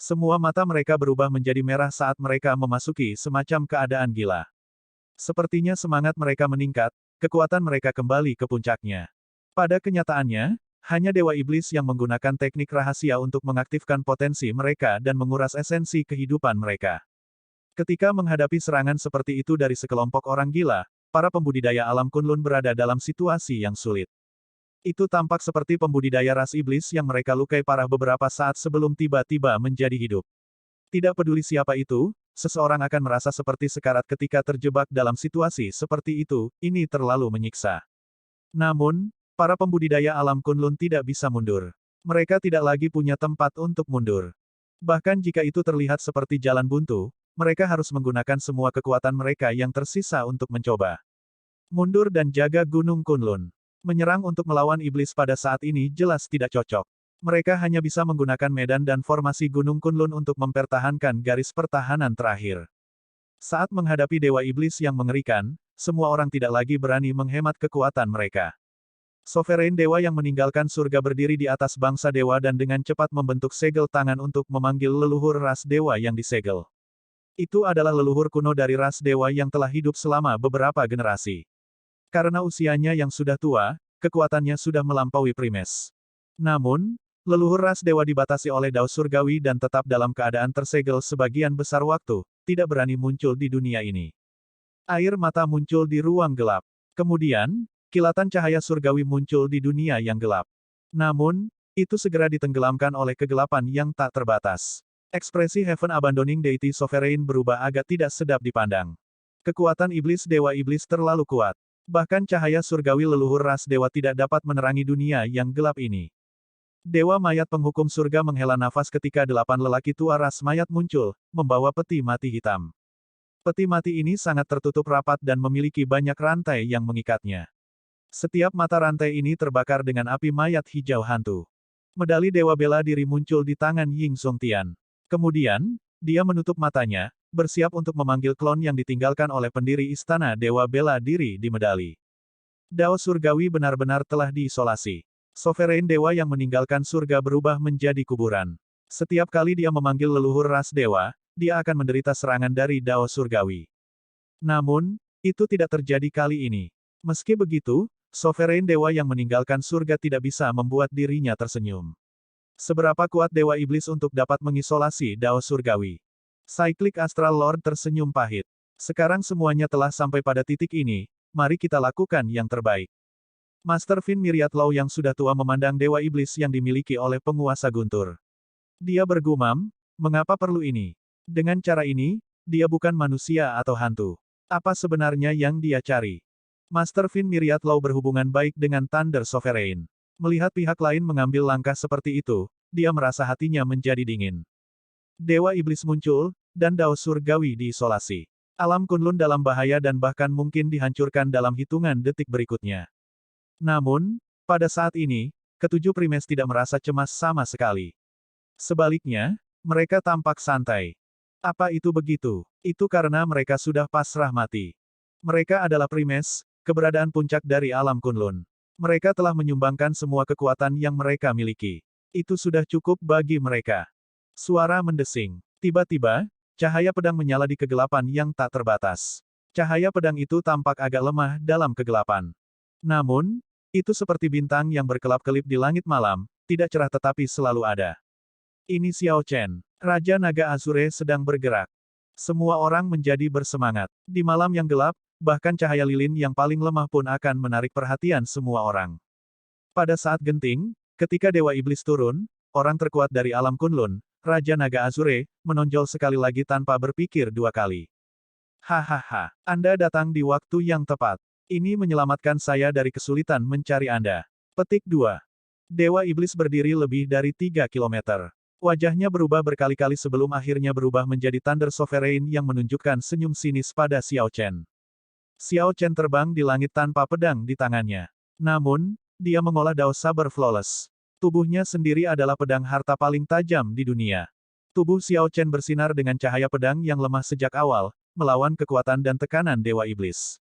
Semua mata mereka berubah menjadi merah saat mereka memasuki semacam keadaan gila. Sepertinya semangat mereka meningkat, kekuatan mereka kembali ke puncaknya. Pada kenyataannya, hanya Dewa Iblis yang menggunakan teknik rahasia untuk mengaktifkan potensi mereka dan menguras esensi kehidupan mereka. Ketika menghadapi serangan seperti itu dari sekelompok orang gila, para pembudidaya alam Kunlun berada dalam situasi yang sulit. Itu tampak seperti pembudidaya ras iblis yang mereka lukai parah beberapa saat sebelum tiba-tiba menjadi hidup. Tidak peduli siapa itu, seseorang akan merasa seperti sekarat ketika terjebak dalam situasi seperti itu, ini terlalu menyiksa. Namun, para pembudidaya alam Kunlun tidak bisa mundur. Mereka tidak lagi punya tempat untuk mundur. Bahkan jika itu terlihat seperti jalan buntu, mereka harus menggunakan semua kekuatan mereka yang tersisa untuk mencoba mundur dan jaga Gunung Kunlun. Menyerang untuk melawan iblis pada saat ini jelas tidak cocok. Mereka hanya bisa menggunakan medan dan formasi Gunung Kunlun untuk mempertahankan garis pertahanan terakhir. Saat menghadapi Dewa Iblis yang mengerikan, semua orang tidak lagi berani menghemat kekuatan mereka. Sovereign Dewa yang meninggalkan surga berdiri di atas bangsa dewa dan dengan cepat membentuk segel tangan untuk memanggil leluhur ras dewa yang disegel. Itu adalah leluhur kuno dari ras dewa yang telah hidup selama beberapa generasi. Karena usianya yang sudah tua, kekuatannya sudah melampaui Primes. Namun, leluhur ras dewa dibatasi oleh dao surgawi dan tetap dalam keadaan tersegel sebagian besar waktu, tidak berani muncul di dunia ini. Air mata muncul di ruang gelap. Kemudian, kilatan cahaya surgawi muncul di dunia yang gelap. Namun, itu segera ditenggelamkan oleh kegelapan yang tak terbatas. Ekspresi Heaven Abandoning Deity Sovereign berubah agak tidak sedap dipandang. Kekuatan iblis Dewa Iblis terlalu kuat. Bahkan cahaya surgawi leluhur ras dewa tidak dapat menerangi dunia yang gelap ini. Dewa mayat penghukum surga menghela nafas ketika 8 lelaki tua ras mayat muncul, membawa peti mati hitam. Peti mati ini sangat tertutup rapat dan memiliki banyak rantai yang mengikatnya. Setiap mata rantai ini terbakar dengan api mayat hijau hantu. Medali Dewa Bela Diri muncul di tangan Ying Songtian. Kemudian, dia menutup matanya, bersiap untuk memanggil klon yang ditinggalkan oleh pendiri Istana Dewa Bela Diri di medali. Dao surgawi benar-benar telah diisolasi. Sovereign Dewa yang meninggalkan surga berubah menjadi kuburan. Setiap kali dia memanggil leluhur ras dewa, dia akan menderita serangan dari Dao surgawi. Namun, itu tidak terjadi kali ini. Meski begitu, Sovereign Dewa yang meninggalkan surga tidak bisa membuat dirinya tersenyum. Seberapa kuat Dewa Iblis untuk dapat mengisolasi Dao surgawi? Cyclic Astral Lord tersenyum pahit. Sekarang semuanya telah sampai pada titik ini, mari kita lakukan yang terbaik. Master Fin Myriadlaw yang sudah tua memandang Dewa Iblis yang dimiliki oleh penguasa Guntur. Dia bergumam, mengapa perlu ini? Dengan cara ini, dia bukan manusia atau hantu. Apa sebenarnya yang dia cari? Master Fin Myriadlaw berhubungan baik dengan Thunder Sovereign. Melihat pihak lain mengambil langkah seperti itu, dia merasa hatinya menjadi dingin. Dewa Iblis muncul, dan Dao surgawi diisolasi. Alam Kunlun dalam bahaya dan bahkan mungkin dihancurkan dalam hitungan detik berikutnya. Namun, pada saat ini, ketujuh primes tidak merasa cemas sama sekali. Sebaliknya, mereka tampak santai. Apa itu begitu? Itu karena mereka sudah pasrah mati. Mereka adalah primes, keberadaan puncak dari alam Kunlun. Mereka telah menyumbangkan semua kekuatan yang mereka miliki. Itu sudah cukup bagi mereka. Suara mendesing. Tiba-tiba, cahaya pedang menyala di kegelapan yang tak terbatas. Cahaya pedang itu tampak agak lemah dalam kegelapan. Namun, itu seperti bintang yang berkelap-kelip di langit malam, tidak cerah tetapi selalu ada. Ini Xiao Chen. Raja Naga Azure sedang bergerak. Semua orang menjadi bersemangat. Di malam yang gelap, bahkan cahaya lilin yang paling lemah pun akan menarik perhatian semua orang. Pada saat genting, ketika Dewa Iblis turun, orang terkuat dari alam Kunlun, Raja Naga Azure, menonjol sekali lagi tanpa berpikir dua kali. Hahaha, Anda datang di waktu yang tepat. Ini menyelamatkan saya dari kesulitan mencari Anda. Petik 2. Dewa Iblis berdiri lebih dari 3 kilometer. Wajahnya berubah berkali-kali sebelum akhirnya berubah menjadi Thunder Sovereign yang menunjukkan senyum sinis pada Xiao Chen. Xiao Chen terbang di langit tanpa pedang di tangannya. Namun, dia mengolah Dao Saber Flawless. Tubuhnya sendiri adalah pedang harta paling tajam di dunia. Tubuh Xiao Chen bersinar dengan cahaya pedang yang lemah sejak awal, melawan kekuatan dan tekanan Dewa Iblis.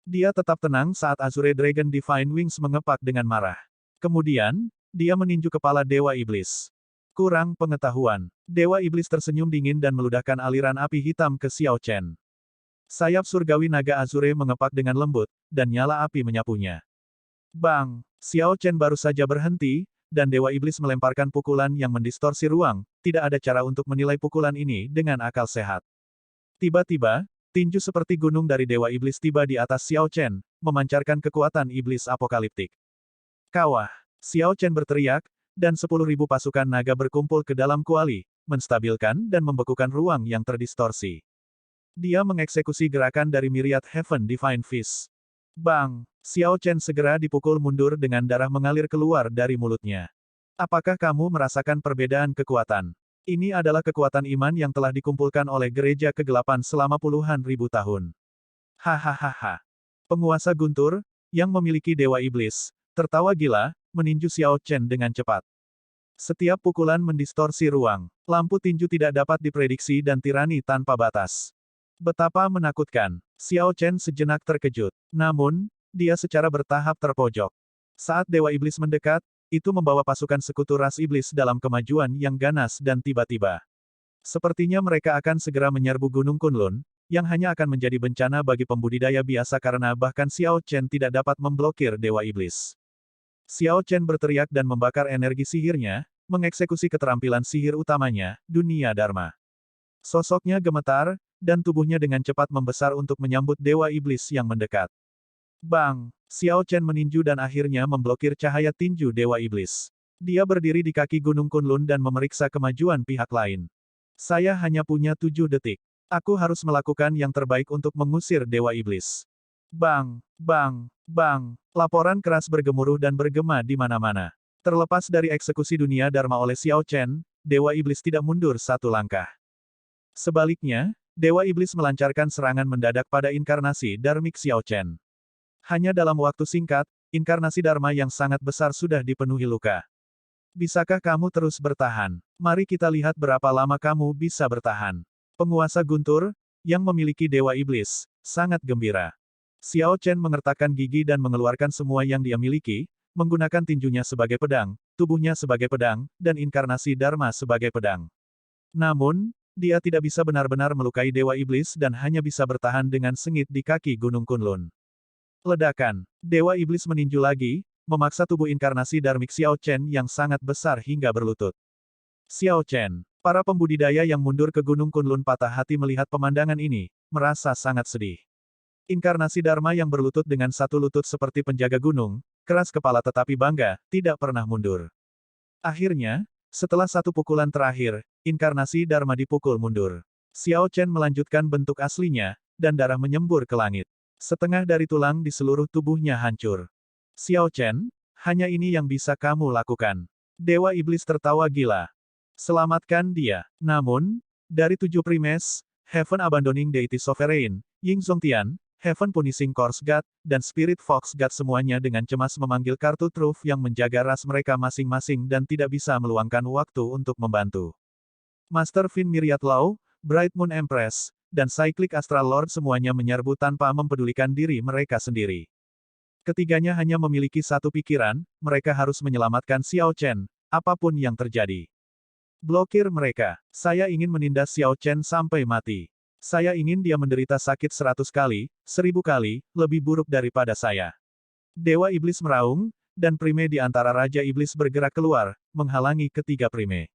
Dia tetap tenang saat Azure Dragon Divine Wings mengepak dengan marah. Kemudian, dia meninju kepala Dewa Iblis. Kurang pengetahuan. Dewa Iblis tersenyum dingin dan meludahkan aliran api hitam ke Xiao Chen. Sayap surgawi naga Azure mengepak dengan lembut, dan nyala api menyapunya. Bang! Xiao Chen baru saja berhenti, dan Dewa Iblis melemparkan pukulan yang mendistorsi ruang, tidak ada cara untuk menilai pukulan ini dengan akal sehat. Tiba-tiba, tinju seperti gunung dari Dewa Iblis tiba di atas Xiao Chen, memancarkan kekuatan iblis apokaliptik. Kawah! Xiao Chen berteriak, dan 10.000 pasukan naga berkumpul ke dalam kuali, menstabilkan dan membekukan ruang yang terdistorsi. Dia mengeksekusi gerakan dari Myriad Heaven Divine Fist. Bang! Xiao Chen segera dipukul mundur dengan darah mengalir keluar dari mulutnya. Apakah kamu merasakan perbedaan kekuatan? Ini adalah kekuatan iman yang telah dikumpulkan oleh gereja kegelapan selama puluhan ribu tahun. Hahaha. Penguasa guntur, yang memiliki Dewa Iblis, tertawa gila, meninju Xiao Chen dengan cepat. Setiap pukulan mendistorsi ruang. Lampu tinju tidak dapat diprediksi dan tirani tanpa batas. Betapa menakutkan. Xiao Chen sejenak terkejut. Namun, dia secara bertahap terpojok. Saat Dewa Iblis mendekat, itu membawa pasukan sekutu ras iblis dalam kemajuan yang ganas dan tiba-tiba. Sepertinya mereka akan segera menyerbu Gunung Kunlun, yang hanya akan menjadi bencana bagi pembudidaya biasa karena bahkan Xiao Chen tidak dapat memblokir Dewa Iblis. Xiao Chen berteriak dan membakar energi sihirnya, mengeksekusi keterampilan sihir utamanya, Dunia Dharma. Sosoknya gemetar, dan tubuhnya dengan cepat membesar untuk menyambut Dewa Iblis yang mendekat. Bang! Xiao Chen meninju dan akhirnya memblokir cahaya tinju Dewa Iblis. Dia berdiri di kaki Gunung Kunlun dan memeriksa kemajuan pihak lain. Saya hanya punya 7 detik. Aku harus melakukan yang terbaik untuk mengusir Dewa Iblis. Bang! Bang! Bang! Laporan keras bergemuruh dan bergema di mana-mana. Terlepas dari eksekusi dunia Dharma oleh Xiao Chen, Dewa Iblis tidak mundur satu langkah. Sebaliknya, Dewa Iblis melancarkan serangan mendadak pada inkarnasi Dharmik Xiao Chen. Hanya dalam waktu singkat, inkarnasi Dharma yang sangat besar sudah dipenuhi luka. Bisakah kamu terus bertahan? Mari kita lihat berapa lama kamu bisa bertahan. Penguasa guntur, yang memiliki Dewa Iblis, sangat gembira. Xiao Chen mengertakkan gigi dan mengeluarkan semua yang dia miliki, menggunakan tinjunya sebagai pedang, tubuhnya sebagai pedang, dan inkarnasi Dharma sebagai pedang. Namun, dia tidak bisa benar-benar melukai Dewa Iblis dan hanya bisa bertahan dengan sengit di kaki Gunung Kunlun. Ledakan. Dewa Iblis meninju lagi, memaksa tubuh inkarnasi Dharmik Xiao Chen yang sangat besar hingga berlutut. Xiao Chen. Para pembudidaya yang mundur ke Gunung Kunlun patah hati melihat pemandangan ini, merasa sangat sedih. Inkarnasi Dharma yang berlutut dengan satu lutut seperti penjaga gunung, keras kepala tetapi bangga, tidak pernah mundur. Akhirnya, setelah satu pukulan terakhir, inkarnasi Dharma dipukul mundur. Xiao Chen melanjutkan bentuk aslinya, dan darah menyembur ke langit. Setengah dari tulang di seluruh tubuhnya hancur. Xiao Chen, hanya ini yang bisa kamu lakukan. Dewa Iblis tertawa gila. Selamatkan dia. Namun, dari 7 primes, Heaven Abandoning Deity Sovereign, Ying Zongtian, Heaven Punishing Course God, dan Spirit Fox God semuanya dengan cemas memanggil kartu truf yang menjaga ras mereka masing-masing dan tidak bisa meluangkan waktu untuk membantu. Master Fin Myriad Law, Bright Moon Empress, dan Cyclic Astral Lord semuanya menyerbu tanpa mempedulikan diri mereka sendiri. Ketiganya hanya memiliki satu pikiran, mereka harus menyelamatkan Xiao Chen, apapun yang terjadi. Blokir mereka. Saya ingin menindas Xiao Chen sampai mati. Saya ingin dia menderita sakit 100 kali, 1000 kali, lebih buruk daripada saya. Dewa Iblis meraung, dan prime di antara Raja Iblis bergerak keluar, menghalangi ketiga prime.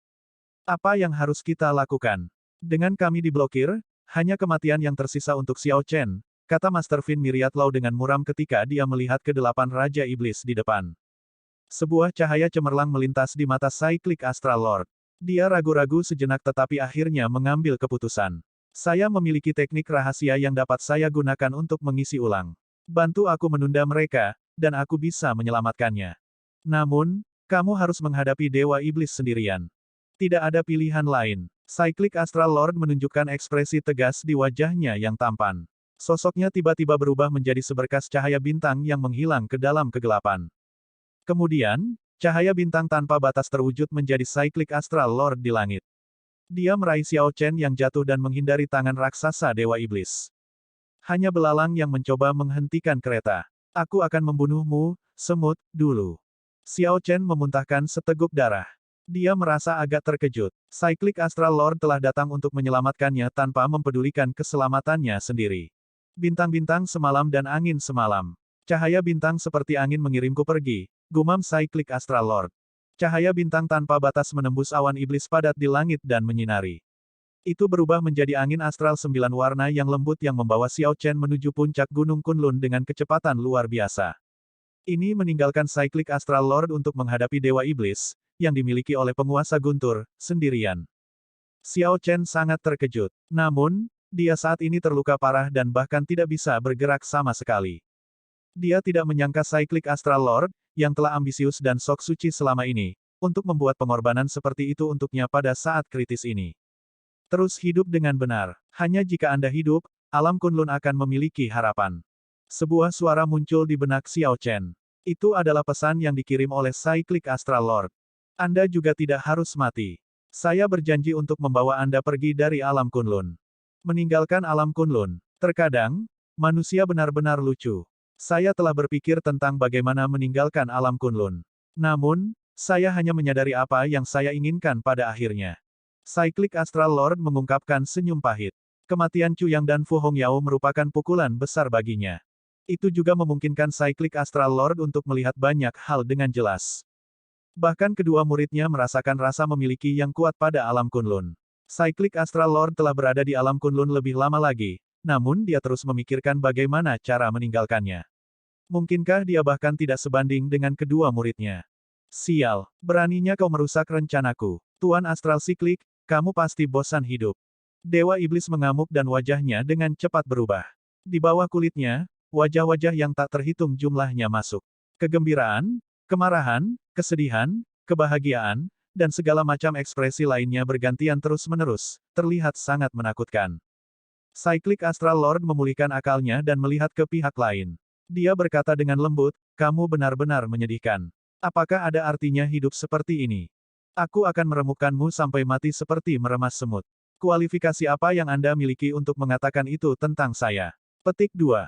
Apa yang harus kita lakukan? Dengan kami diblokir, hanya kematian yang tersisa untuk Xiao Chen, kata Master Fin Myriad Law dengan muram ketika dia melihat ke-8 Raja Iblis di depan. Sebuah cahaya cemerlang melintas di mata Cyclic Astral Lord. Dia ragu-ragu sejenak tetapi akhirnya mengambil keputusan. Saya memiliki teknik rahasia yang dapat saya gunakan untuk mengisi ulang. Bantu aku menunda mereka, dan aku bisa menyelamatkannya. Namun, kamu harus menghadapi Dewa Iblis sendirian. Tidak ada pilihan lain. Cyclic Astral Lord menunjukkan ekspresi tegas di wajahnya yang tampan. Sosoknya tiba-tiba berubah menjadi seberkas cahaya bintang yang menghilang ke dalam kegelapan. Kemudian, cahaya bintang tanpa batas terwujud menjadi Cyclic Astral Lord di langit. Dia meraih Xiao Chen yang jatuh dan menghindari tangan raksasa Dewa Iblis. Hanya belalang yang mencoba menghentikan kereta. Aku akan membunuhmu, semut, dulu. Xiao Chen memuntahkan seteguk darah. Dia merasa agak terkejut. Cyclic Astral Lord telah datang untuk menyelamatkannya tanpa mempedulikan keselamatannya sendiri. Bintang-bintang semalam dan angin semalam. Cahaya bintang seperti angin mengirimku pergi, gumam Cyclic Astral Lord. Cahaya bintang tanpa batas menembus awan iblis padat di langit dan menyinari. Itu berubah menjadi angin astral 9 warna yang lembut yang membawa Xiao Chen menuju puncak Gunung Kunlun dengan kecepatan luar biasa. Ini meninggalkan Cyclic Astral Lord untuk menghadapi Dewa Iblis, yang dimiliki oleh penguasa Guntur, sendirian. Xiao Chen sangat terkejut. Namun, dia saat ini terluka parah dan bahkan tidak bisa bergerak sama sekali. Dia tidak menyangka Cyclic Astral Lord, yang telah ambisius dan sok suci selama ini, untuk membuat pengorbanan seperti itu untuknya pada saat kritis ini. Terus hidup dengan benar. Hanya jika Anda hidup, alam Kunlun akan memiliki harapan. Sebuah suara muncul di benak Xiao Chen. Itu adalah pesan yang dikirim oleh Cyclic Astral Lord. Anda juga tidak harus mati. Saya berjanji untuk membawa Anda pergi dari alam Kunlun. Meninggalkan alam Kunlun. Terkadang, manusia benar-benar lucu. Saya telah berpikir tentang bagaimana meninggalkan alam Kunlun. Namun, saya hanya menyadari apa yang saya inginkan pada akhirnya. Cyclic Astral Lord mengungkapkan senyum pahit. Kematian Chu Yang dan Fu Hongyao merupakan pukulan besar baginya. Itu juga memungkinkan Cyclic Astral Lord untuk melihat banyak hal dengan jelas. Bahkan kedua muridnya merasakan rasa memiliki yang kuat pada alam Kunlun. Cyclic Astral Lord telah berada di alam Kunlun lebih lama lagi, namun dia terus memikirkan bagaimana cara meninggalkannya. Mungkinkah dia bahkan tidak sebanding dengan kedua muridnya? Sial, beraninya kau merusak rencanaku. Tuan Astral Siklik, kamu pasti bosan hidup. Dewa Iblis mengamuk dan wajahnya dengan cepat berubah. Di bawah kulitnya, wajah-wajah yang tak terhitung jumlahnya masuk. Kegembiraan, kemarahan, kesedihan, kebahagiaan, dan segala macam ekspresi lainnya bergantian terus-menerus, terlihat sangat menakutkan. Cyclic Astral Lord memulihkan akalnya dan melihat ke pihak lain. Dia berkata dengan lembut, kamu benar-benar menyedihkan. Apakah ada artinya hidup seperti ini? Aku akan meremukkanmu sampai mati seperti meremas semut. Kualifikasi apa yang Anda miliki untuk mengatakan itu tentang saya? Petik 2.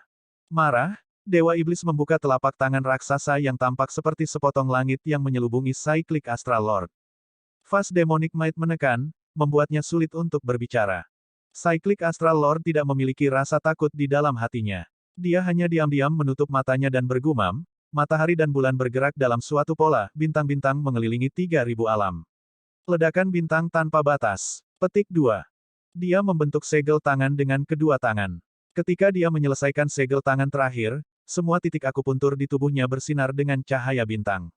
Marah, Dewa Iblis membuka telapak tangan raksasa yang tampak seperti sepotong langit yang menyelubungi Cyclic Astral Lord. Fast Demonic Might menekan, membuatnya sulit untuk berbicara. Cyclic Astral Lord tidak memiliki rasa takut di dalam hatinya. Dia hanya diam-diam menutup matanya dan bergumam, matahari dan bulan bergerak dalam suatu pola, bintang-bintang mengelilingi 3000 alam. Ledakan bintang tanpa batas. Petik 2. Dia membentuk segel tangan dengan kedua tangan. Ketika dia menyelesaikan segel tangan terakhir, semua titik akupuntur di tubuhnya bersinar dengan cahaya bintang.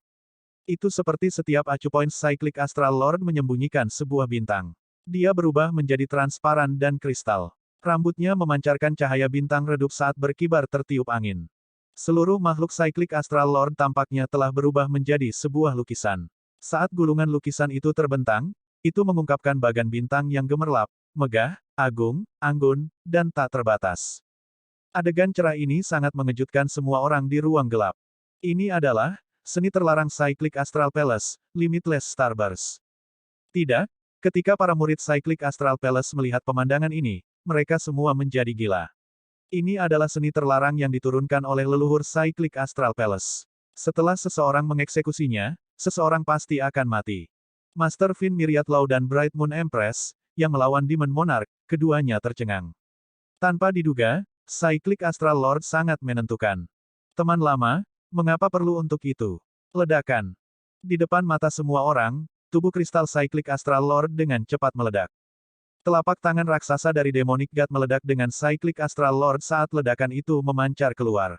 Itu seperti setiap acupoint Cyclic Astral Lord menyembunyikan sebuah bintang. Dia berubah menjadi transparan dan kristal. Rambutnya memancarkan cahaya bintang redup saat berkibar tertiup angin. Seluruh makhluk Cyclic Astral Lord tampaknya telah berubah menjadi sebuah lukisan. Saat gulungan lukisan itu terbentang, itu mengungkapkan bagan bintang yang gemerlap, megah, agung, anggun, dan tak terbatas. Adegan cerah ini sangat mengejutkan semua orang di ruang gelap. Ini adalah seni terlarang Cyclic Astral Palace, Limitless Starburst. Tidak, ketika para murid Cyclic Astral Palace melihat pemandangan ini, mereka semua menjadi gila. Ini adalah seni terlarang yang diturunkan oleh leluhur Cyclic Astral Palace. Setelah seseorang mengeksekusinya, seseorang pasti akan mati. Master Fin Myriad Law dan Bright Moon Empress, yang melawan Demon Monarch, keduanya tercengang. Tanpa diduga, Cyclic Astral Lord sangat menentukan. Teman lama, mengapa perlu untuk itu? Ledakan. Di depan mata semua orang, tubuh kristal Cyclic Astral Lord dengan cepat meledak. Telapak tangan raksasa dari Demonic God meledak dengan Cyclic Astral Lord saat ledakan itu memancar keluar.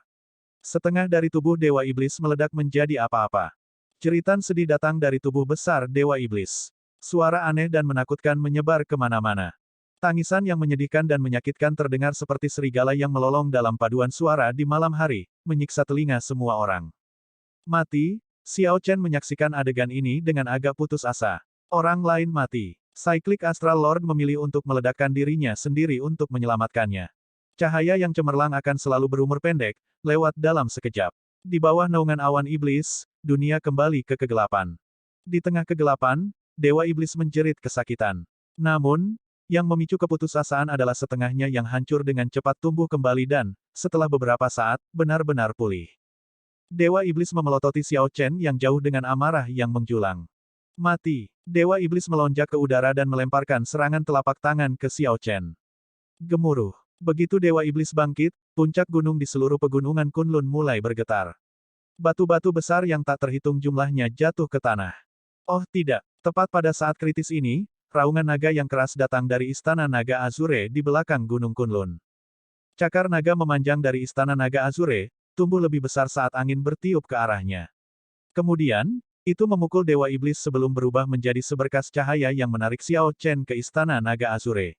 Setengah dari tubuh Dewa Iblis meledak menjadi apa-apa. Jeritan sedih datang dari tubuh besar Dewa Iblis. Suara aneh dan menakutkan menyebar kemana-mana. Tangisan yang menyedihkan dan menyakitkan terdengar seperti serigala yang melolong dalam paduan suara di malam hari, menyiksa telinga semua orang. Mati, Xiao Chen menyaksikan adegan ini dengan agak putus asa. Orang lain mati. Cyclic Astral Lord memilih untuk meledakkan dirinya sendiri untuk menyelamatkannya. Cahaya yang cemerlang akan selalu berumur pendek, lewat dalam sekejap. Di bawah naungan awan iblis, dunia kembali ke kegelapan. Di tengah kegelapan, Dewa Iblis menjerit kesakitan. Namun, yang memicu keputusasaan adalah setengahnya yang hancur dengan cepat tumbuh kembali dan, setelah beberapa saat, benar-benar pulih. Dewa Iblis memelototi Xiao Chen yang jauh dengan amarah yang menjulang. Mati. Dewa Iblis melonjak ke udara dan melemparkan serangan telapak tangan ke Xiao Chen. Gemuruh. Begitu Dewa Iblis bangkit, puncak gunung di seluruh pegunungan Kunlun mulai bergetar. Batu-batu besar yang tak terhitung jumlahnya jatuh ke tanah. Oh tidak, tepat pada saat kritis ini, raungan naga yang keras datang dari Istana Naga Azure di belakang Gunung Kunlun. Cakar naga memanjang dari Istana Naga Azure, tumbuh lebih besar saat angin bertiup ke arahnya. Kemudian, itu memukul Dewa Iblis sebelum berubah menjadi seberkas cahaya yang menarik Xiao Chen ke Istana Naga Azure.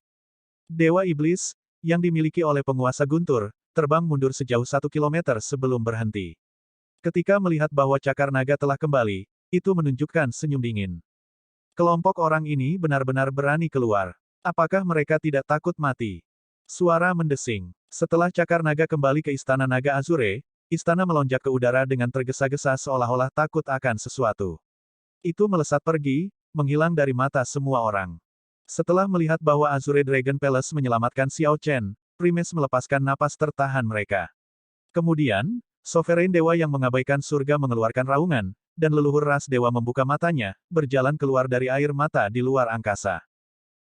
Dewa Iblis, yang dimiliki oleh penguasa guntur, terbang mundur sejauh 1 kilometer sebelum berhenti. Ketika melihat bahwa cakar naga telah kembali, itu menunjukkan senyum dingin. Kelompok orang ini benar-benar berani keluar. Apakah mereka tidak takut mati? Suara mendesing. Setelah cakar naga kembali ke Istana Naga Azure, istana melonjak ke udara dengan tergesa-gesa seolah-olah takut akan sesuatu. Itu melesat pergi, menghilang dari mata semua orang. Setelah melihat bahwa Azure Dragon Palace menyelamatkan Xiao Chen, Primes melepaskan napas tertahan mereka. Kemudian, Sovereign Dewa yang mengabaikan surga mengeluarkan raungan, dan leluhur ras dewa membuka matanya, berjalan keluar dari air mata di luar angkasa.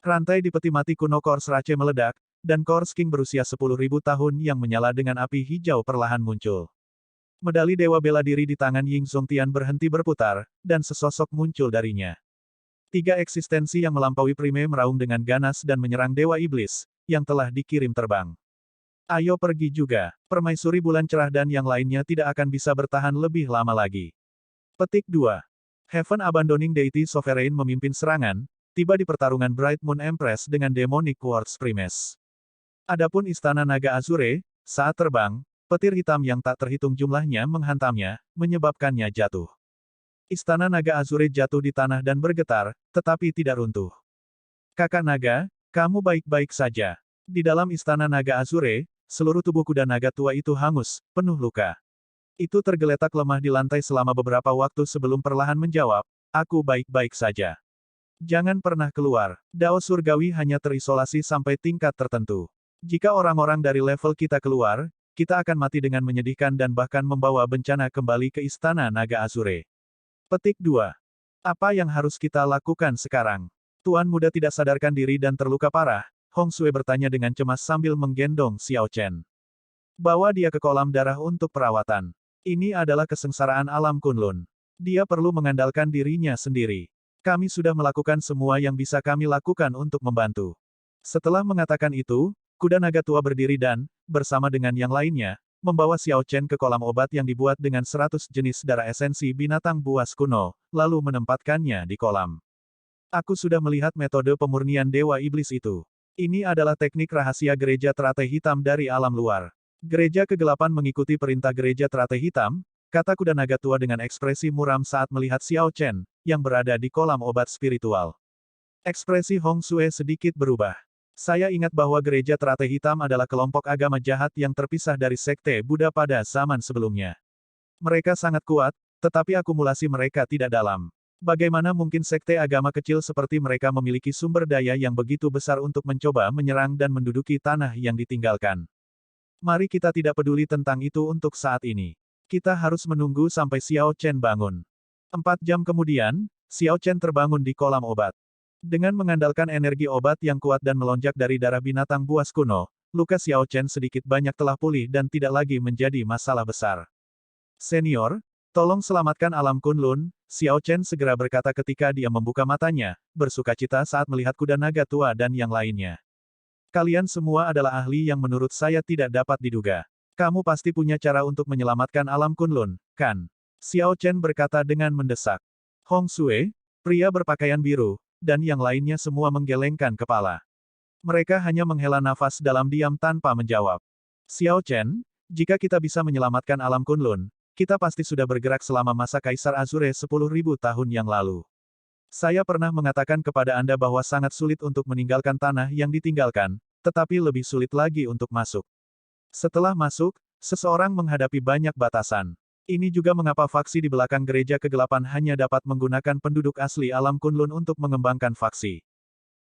Rantai di peti mati kuno Kors Rache meledak, dan Kors King berusia 10.000 tahun yang menyala dengan api hijau perlahan muncul. Medali Dewa Bela Diri di tangan Ying Zongtian berhenti berputar, dan sesosok muncul darinya. 3 eksistensi yang melampaui Prime meraung dengan ganas dan menyerang Dewa Iblis, yang telah dikirim terbang. Ayo pergi juga, permaisuri bulan cerah dan yang lainnya tidak akan bisa bertahan lebih lama lagi. Petik 2. Heaven Abandoning Deity Sovereign memimpin serangan, tiba di pertarungan Bright Moon Empress dengan Demonic Quartz Primes. Adapun Istana Naga Azure, saat terbang, petir hitam yang tak terhitung jumlahnya menghantamnya, menyebabkannya jatuh. Istana Naga Azure jatuh di tanah dan bergetar, tetapi tidak runtuh. Kakak Naga, kamu baik-baik saja. Di dalam Istana Naga Azure, seluruh tubuh kuda naga tua itu hangus, penuh luka. Itu tergeletak lemah di lantai selama beberapa waktu sebelum perlahan menjawab, aku baik-baik saja. Jangan pernah keluar. Dao surgawi hanya terisolasi sampai tingkat tertentu. Jika orang-orang dari level kita keluar, kita akan mati dengan menyedihkan dan bahkan membawa bencana kembali ke Istana Naga Azure. Petik 2. Apa yang harus kita lakukan sekarang? Tuan muda tidak sadarkan diri dan terluka parah, Hong Sui bertanya dengan cemas sambil menggendong Xiao Chen. Bawa dia ke kolam darah untuk perawatan. Ini adalah kesengsaraan alam Kunlun. Dia perlu mengandalkan dirinya sendiri. Kami sudah melakukan semua yang bisa kami lakukan untuk membantu. Setelah mengatakan itu, kuda naga tua berdiri dan, bersama dengan yang lainnya, membawa Xiao Chen ke kolam obat yang dibuat dengan 100 jenis darah esensi binatang buas kuno, lalu menempatkannya di kolam. Aku sudah melihat metode pemurnian Dewa Iblis itu. Ini adalah teknik rahasia gereja teratai hitam dari alam luar. Gereja kegelapan mengikuti perintah gereja teratai hitam, kata kuda naga tua dengan ekspresi muram saat melihat Xiao Chen, yang berada di kolam obat spiritual. Ekspresi Hong Sui sedikit berubah. Saya ingat bahwa gereja Teratai Hitam adalah kelompok agama jahat yang terpisah dari sekte Buddha pada zaman sebelumnya. Mereka sangat kuat, tetapi akumulasi mereka tidak dalam. Bagaimana mungkin sekte agama kecil seperti mereka memiliki sumber daya yang begitu besar untuk mencoba menyerang dan menduduki tanah yang ditinggalkan? Mari kita tidak peduli tentang itu untuk saat ini. Kita harus menunggu sampai Xiao Chen bangun. 4 jam kemudian, Xiao Chen terbangun di kolam obat. Dengan mengandalkan energi obat yang kuat dan melonjak dari darah binatang buas kuno, luka Xiao Chen sedikit banyak telah pulih dan tidak lagi menjadi masalah besar. Senior, tolong selamatkan alam Kunlun, Xiao Chen segera berkata ketika dia membuka matanya, bersukacita saat melihat kuda naga tua dan yang lainnya. Kalian semua adalah ahli yang menurut saya tidak dapat diduga. Kamu pasti punya cara untuk menyelamatkan alam Kunlun, kan? Xiao Chen berkata dengan mendesak. Hong Sui, pria berpakaian biru, dan yang lainnya semua menggelengkan kepala. Mereka hanya menghela nafas dalam diam tanpa menjawab. Xiao Chen, jika kita bisa menyelamatkan alam Kunlun, kita pasti sudah bergerak selama masa Kaisar Azure 10.000 tahun yang lalu. Saya pernah mengatakan kepada Anda bahwa sangat sulit untuk meninggalkan tanah yang ditinggalkan, tetapi lebih sulit lagi untuk masuk. Setelah masuk, seseorang menghadapi banyak batasan. Ini juga mengapa faksi di belakang gereja kegelapan hanya dapat menggunakan penduduk asli alam Kunlun untuk mengembangkan faksi.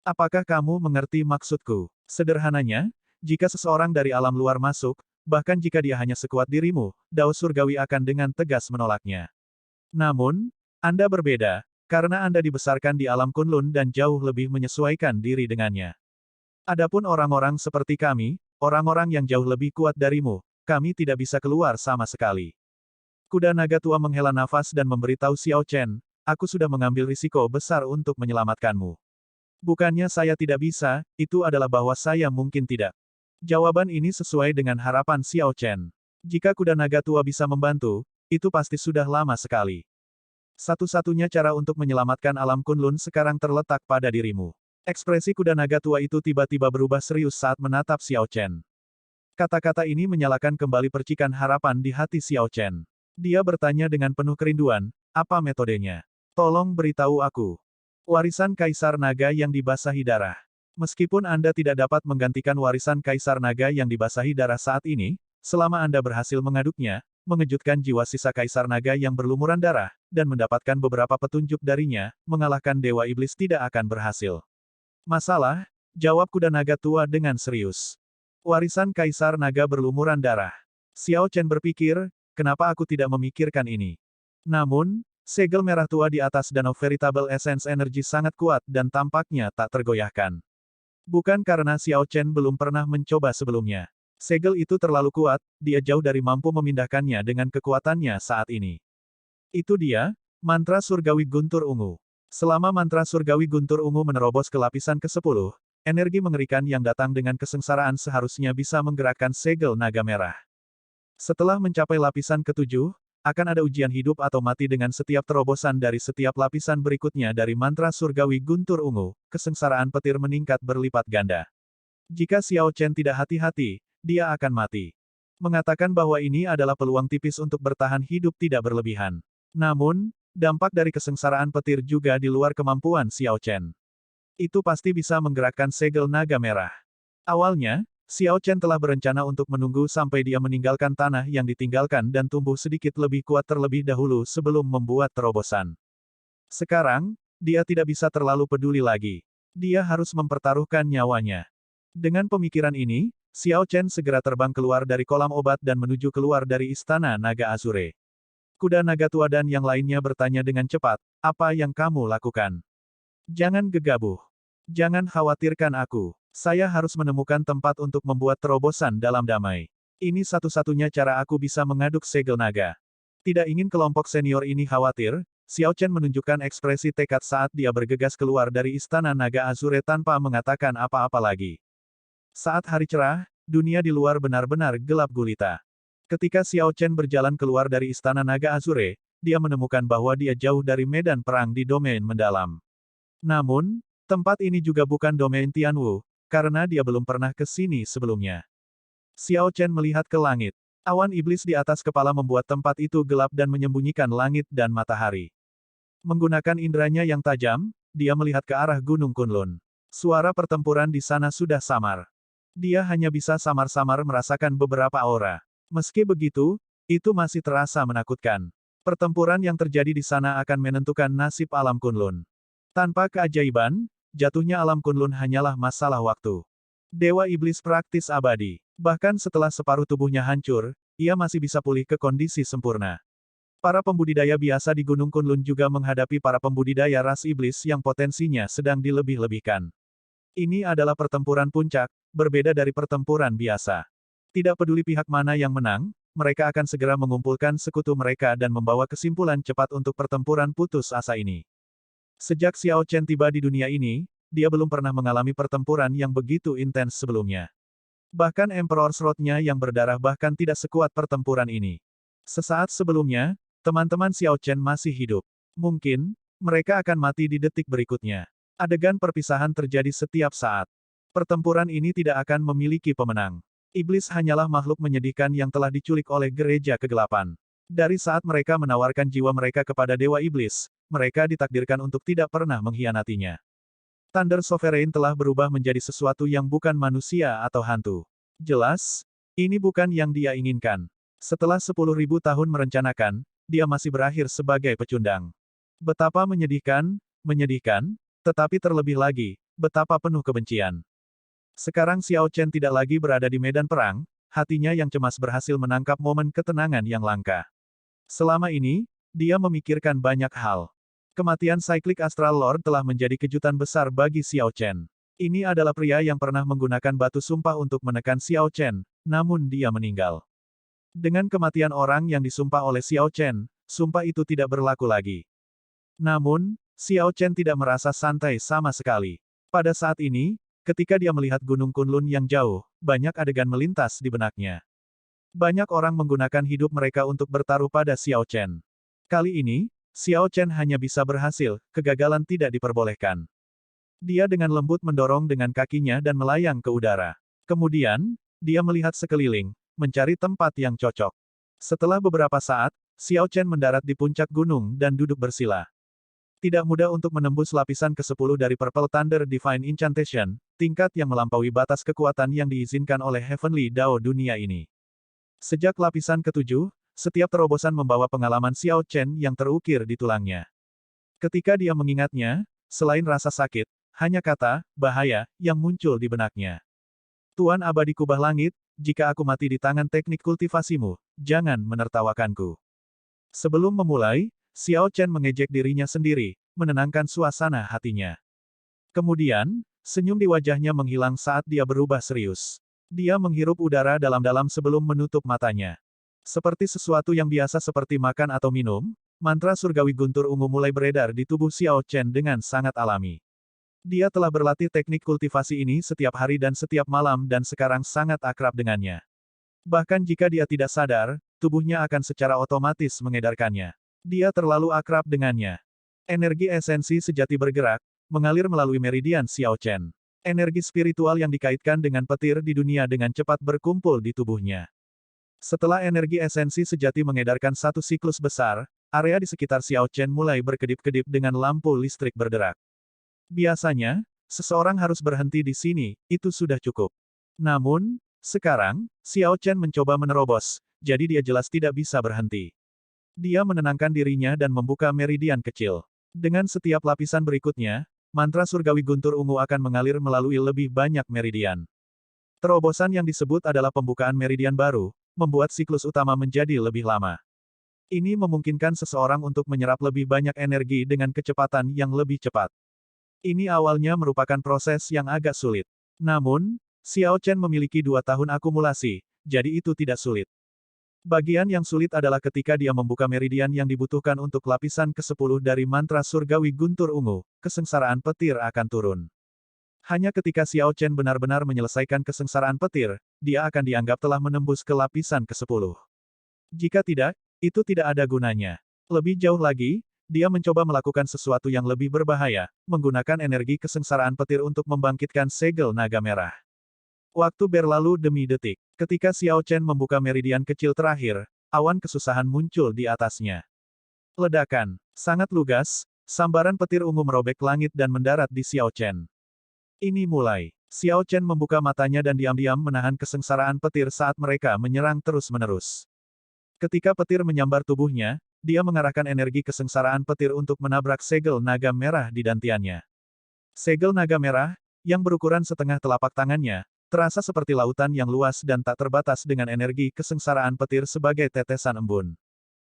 Apakah kamu mengerti maksudku? Sederhananya, jika seseorang dari alam luar masuk, bahkan jika dia hanya sekuat dirimu, Dao Surgawi akan dengan tegas menolaknya. Namun, Anda berbeda, karena Anda dibesarkan di alam Kunlun dan jauh lebih menyesuaikan diri dengannya. Adapun orang-orang seperti kami, orang-orang yang jauh lebih kuat darimu, kami tidak bisa keluar sama sekali. Kuda naga tua menghela nafas dan memberitahu Xiao Chen, aku sudah mengambil risiko besar untuk menyelamatkanmu. Bukannya saya tidak bisa, itu adalah bahwa saya mungkin tidak. Jawaban ini sesuai dengan harapan Xiao Chen. Jika kuda naga tua bisa membantu, itu pasti sudah lama sekali. Satu-satunya cara untuk menyelamatkan alam Kunlun sekarang terletak pada dirimu. Ekspresi kuda naga tua itu tiba-tiba berubah serius saat menatap Xiao Chen. Kata-kata ini menyalakan kembali percikan harapan di hati Xiao Chen. Dia bertanya dengan penuh kerinduan, apa metodenya? Tolong beritahu aku. Warisan Kaisar Naga yang dibasahi darah. Meskipun Anda tidak dapat menggantikan warisan Kaisar Naga yang dibasahi darah saat ini, selama Anda berhasil mengaduknya, mengejutkan jiwa sisa Kaisar Naga yang berlumuran darah, dan mendapatkan beberapa petunjuk darinya, mengalahkan Dewa Iblis tidak akan berhasil. Masalah, jawab kuda naga tua dengan serius. Warisan Kaisar Naga berlumuran darah. Xiao Chen berpikir, kenapa aku tidak memikirkan ini? Namun, segel merah tua di atas danau Veritable Essence Energy sangat kuat dan tampaknya tak tergoyahkan. Bukan karena Xiao Chen belum pernah mencoba sebelumnya. Segel itu terlalu kuat, dia jauh dari mampu memindahkannya dengan kekuatannya saat ini. Itu dia, mantra surgawi guntur ungu. Selama mantra surgawi guntur ungu menerobos ke lapisan ke-10, energi mengerikan yang datang dengan kesengsaraan seharusnya bisa menggerakkan segel naga merah. Setelah mencapai lapisan ke-7, akan ada ujian hidup atau mati dengan setiap terobosan dari setiap lapisan berikutnya dari mantra surgawi guntur ungu, kesengsaraan petir meningkat berlipat ganda. Jika Xiao Chen tidak hati-hati, dia akan mati. Mengatakan bahwa ini adalah peluang tipis untuk bertahan hidup tidak berlebihan. Namun, dampak dari kesengsaraan petir juga di luar kemampuan Xiao Chen. Itu pasti bisa menggerakkan segel naga merah. Awalnya, Xiao Chen telah berencana untuk menunggu sampai dia meninggalkan tanah yang ditinggalkan dan tumbuh sedikit lebih kuat terlebih dahulu sebelum membuat terobosan. Sekarang, dia tidak bisa terlalu peduli lagi. Dia harus mempertaruhkan nyawanya. Dengan pemikiran ini, Xiao Chen segera terbang keluar dari kolam obat dan menuju keluar dari istana naga Azure. Kuda naga tua dan yang lainnya bertanya dengan cepat, apa yang kamu lakukan? Jangan gegabah. Jangan khawatirkan aku. Saya harus menemukan tempat untuk membuat terobosan dalam damai. Ini satu-satunya cara aku bisa mengaduk segel naga. Tidak ingin kelompok senior ini khawatir, Xiao Chen menunjukkan ekspresi tekad saat dia bergegas keluar dari istana naga Azure tanpa mengatakan apa-apa lagi. Saat hari cerah, dunia di luar benar-benar gelap gulita. Ketika Xiao Chen berjalan keluar dari istana naga Azure, dia menemukan bahwa dia jauh dari medan perang di domain mendalam. Namun, tempat ini juga bukan domain Tianwu, karena dia belum pernah ke sini sebelumnya. Xiao Chen melihat ke langit. Awan iblis di atas kepala membuat tempat itu gelap dan menyembunyikan langit dan matahari. Menggunakan indranya yang tajam, dia melihat ke arah Gunung Kunlun. Suara pertempuran di sana sudah samar. Dia hanya bisa samar-samar merasakan beberapa aura. Meski begitu, itu masih terasa menakutkan. Pertempuran yang terjadi di sana akan menentukan nasib alam Kunlun. Tanpa keajaiban, jatuhnya alam Kunlun hanyalah masalah waktu. Dewa Iblis praktis abadi. Bahkan setelah separuh tubuhnya hancur, ia masih bisa pulih ke kondisi sempurna. Para pembudidaya biasa di Gunung Kunlun juga menghadapi para pembudidaya ras iblis yang potensinya sedang dilebih-lebihkan. Ini adalah pertempuran puncak, berbeda dari pertempuran biasa. Tidak peduli pihak mana yang menang, mereka akan segera mengumpulkan sekutu mereka dan membawa kesimpulan cepat untuk pertempuran putus asa ini. Sejak Xiao Chen tiba di dunia ini, dia belum pernah mengalami pertempuran yang begitu intens sebelumnya. Bahkan Emperor Sword-nya yang berdarah bahkan tidak sekuat pertempuran ini. Sesaat sebelumnya, teman-teman Xiao Chen masih hidup. Mungkin, mereka akan mati di detik berikutnya. Adegan perpisahan terjadi setiap saat. Pertempuran ini tidak akan memiliki pemenang. Iblis hanyalah makhluk menyedihkan yang telah diculik oleh gereja kegelapan. Dari saat mereka menawarkan jiwa mereka kepada Dewa Iblis, mereka ditakdirkan untuk tidak pernah mengkhianatinya. Thunder Sovereign telah berubah menjadi sesuatu yang bukan manusia atau hantu. Jelas, ini bukan yang dia inginkan. Setelah 10.000 tahun merencanakan, dia masih berakhir sebagai pecundang. Betapa menyedihkan, tetapi terlebih lagi, betapa penuh kebencian. Sekarang Xiao Chen tidak lagi berada di medan perang, hatinya yang cemas berhasil menangkap momen ketenangan yang langka. Selama ini, dia memikirkan banyak hal. Kematian Cyclic Astral Lord telah menjadi kejutan besar bagi Xiao Chen. Ini adalah pria yang pernah menggunakan batu sumpah untuk menekan Xiao Chen, namun dia meninggal. Dengan kematian orang yang disumpah oleh Xiao Chen, sumpah itu tidak berlaku lagi. Namun, Xiao Chen tidak merasa santai sama sekali. Pada saat ini, ketika dia melihat Gunung Kunlun yang jauh, banyak adegan melintas di benaknya. Banyak orang menggunakan hidup mereka untuk bertaruh pada Xiao Chen. Kali ini, Xiao Chen hanya bisa berhasil, kegagalan tidak diperbolehkan. Dia dengan lembut mendorong dengan kakinya dan melayang ke udara. Kemudian, dia melihat sekeliling, mencari tempat yang cocok. Setelah beberapa saat, Xiao Chen mendarat di puncak gunung dan duduk bersila. Tidak mudah untuk menembus lapisan ke-10 dari Purple Thunder Divine Incantation, tingkat yang melampaui batas kekuatan yang diizinkan oleh Heavenly Dao dunia ini. Sejak lapisan ke-7, setiap terobosan membawa pengalaman Xiao Chen yang terukir di tulangnya. Ketika dia mengingatnya, selain rasa sakit, hanya kata, bahaya, yang muncul di benaknya. Tuan Abadi Kubah Langit, jika aku mati di tangan teknik kultivasimu, jangan menertawakanku. Sebelum memulai, Xiao Chen mengejek dirinya sendiri, menenangkan suasana hatinya. Kemudian, senyum di wajahnya menghilang saat dia berubah serius. Dia menghirup udara dalam-dalam sebelum menutup matanya. Seperti sesuatu yang biasa seperti makan atau minum, mantra surgawi guntur ungu mulai beredar di tubuh Xiao Chen dengan sangat alami. Dia telah berlatih teknik kultivasi ini setiap hari dan setiap malam dan sekarang sangat akrab dengannya. Bahkan jika dia tidak sadar, tubuhnya akan secara otomatis mengedarkannya. Dia terlalu akrab dengannya. Energi esensi sejati bergerak, mengalir melalui meridian Xiao Chen. Energi spiritual yang dikaitkan dengan petir di dunia dengan cepat berkumpul di tubuhnya. Setelah energi esensi sejati mengedarkan satu siklus besar, area di sekitar Xiao Chen mulai berkedip-kedip dengan lampu listrik berderak. Biasanya, seseorang harus berhenti di sini, itu sudah cukup. Namun, sekarang, Xiao Chen mencoba menerobos, jadi dia jelas tidak bisa berhenti. Dia menenangkan dirinya dan membuka meridian kecil. Dengan setiap lapisan berikutnya, mantra surgawi guntur ungu akan mengalir melalui lebih banyak meridian. Terobosan yang disebut adalah pembukaan meridian baru, membuat siklus utama menjadi lebih lama. Ini memungkinkan seseorang untuk menyerap lebih banyak energi dengan kecepatan yang lebih cepat. Ini awalnya merupakan proses yang agak sulit. Namun, Xiao Chen memiliki 2 tahun akumulasi, jadi itu tidak sulit. Bagian yang sulit adalah ketika dia membuka meridian yang dibutuhkan untuk lapisan ke-10 dari mantra surgawi guntur ungu, kesengsaraan petir akan turun. Hanya ketika Xiao Chen benar-benar menyelesaikan kesengsaraan petir, dia akan dianggap telah menembus ke lapisan ke-10. Jika tidak, itu tidak ada gunanya. Lebih jauh lagi, dia mencoba melakukan sesuatu yang lebih berbahaya, menggunakan energi kesengsaraan petir untuk membangkitkan segel naga merah. Waktu berlalu demi detik. Ketika Xiao Chen membuka meridian kecil terakhir, awan kesusahan muncul di atasnya. Ledakan. Sangat lugas, sambaran petir ungu merobek langit dan mendarat di Xiao Chen. Ini mulai. Xiao Chen membuka matanya dan diam-diam menahan kesengsaraan petir saat mereka menyerang terus-menerus. Ketika petir menyambar tubuhnya, dia mengarahkan energi kesengsaraan petir untuk menabrak segel naga merah di dantiannya. Segel naga merah, yang berukuran setengah telapak tangannya, terasa seperti lautan yang luas dan tak terbatas dengan energi kesengsaraan petir sebagai tetesan embun.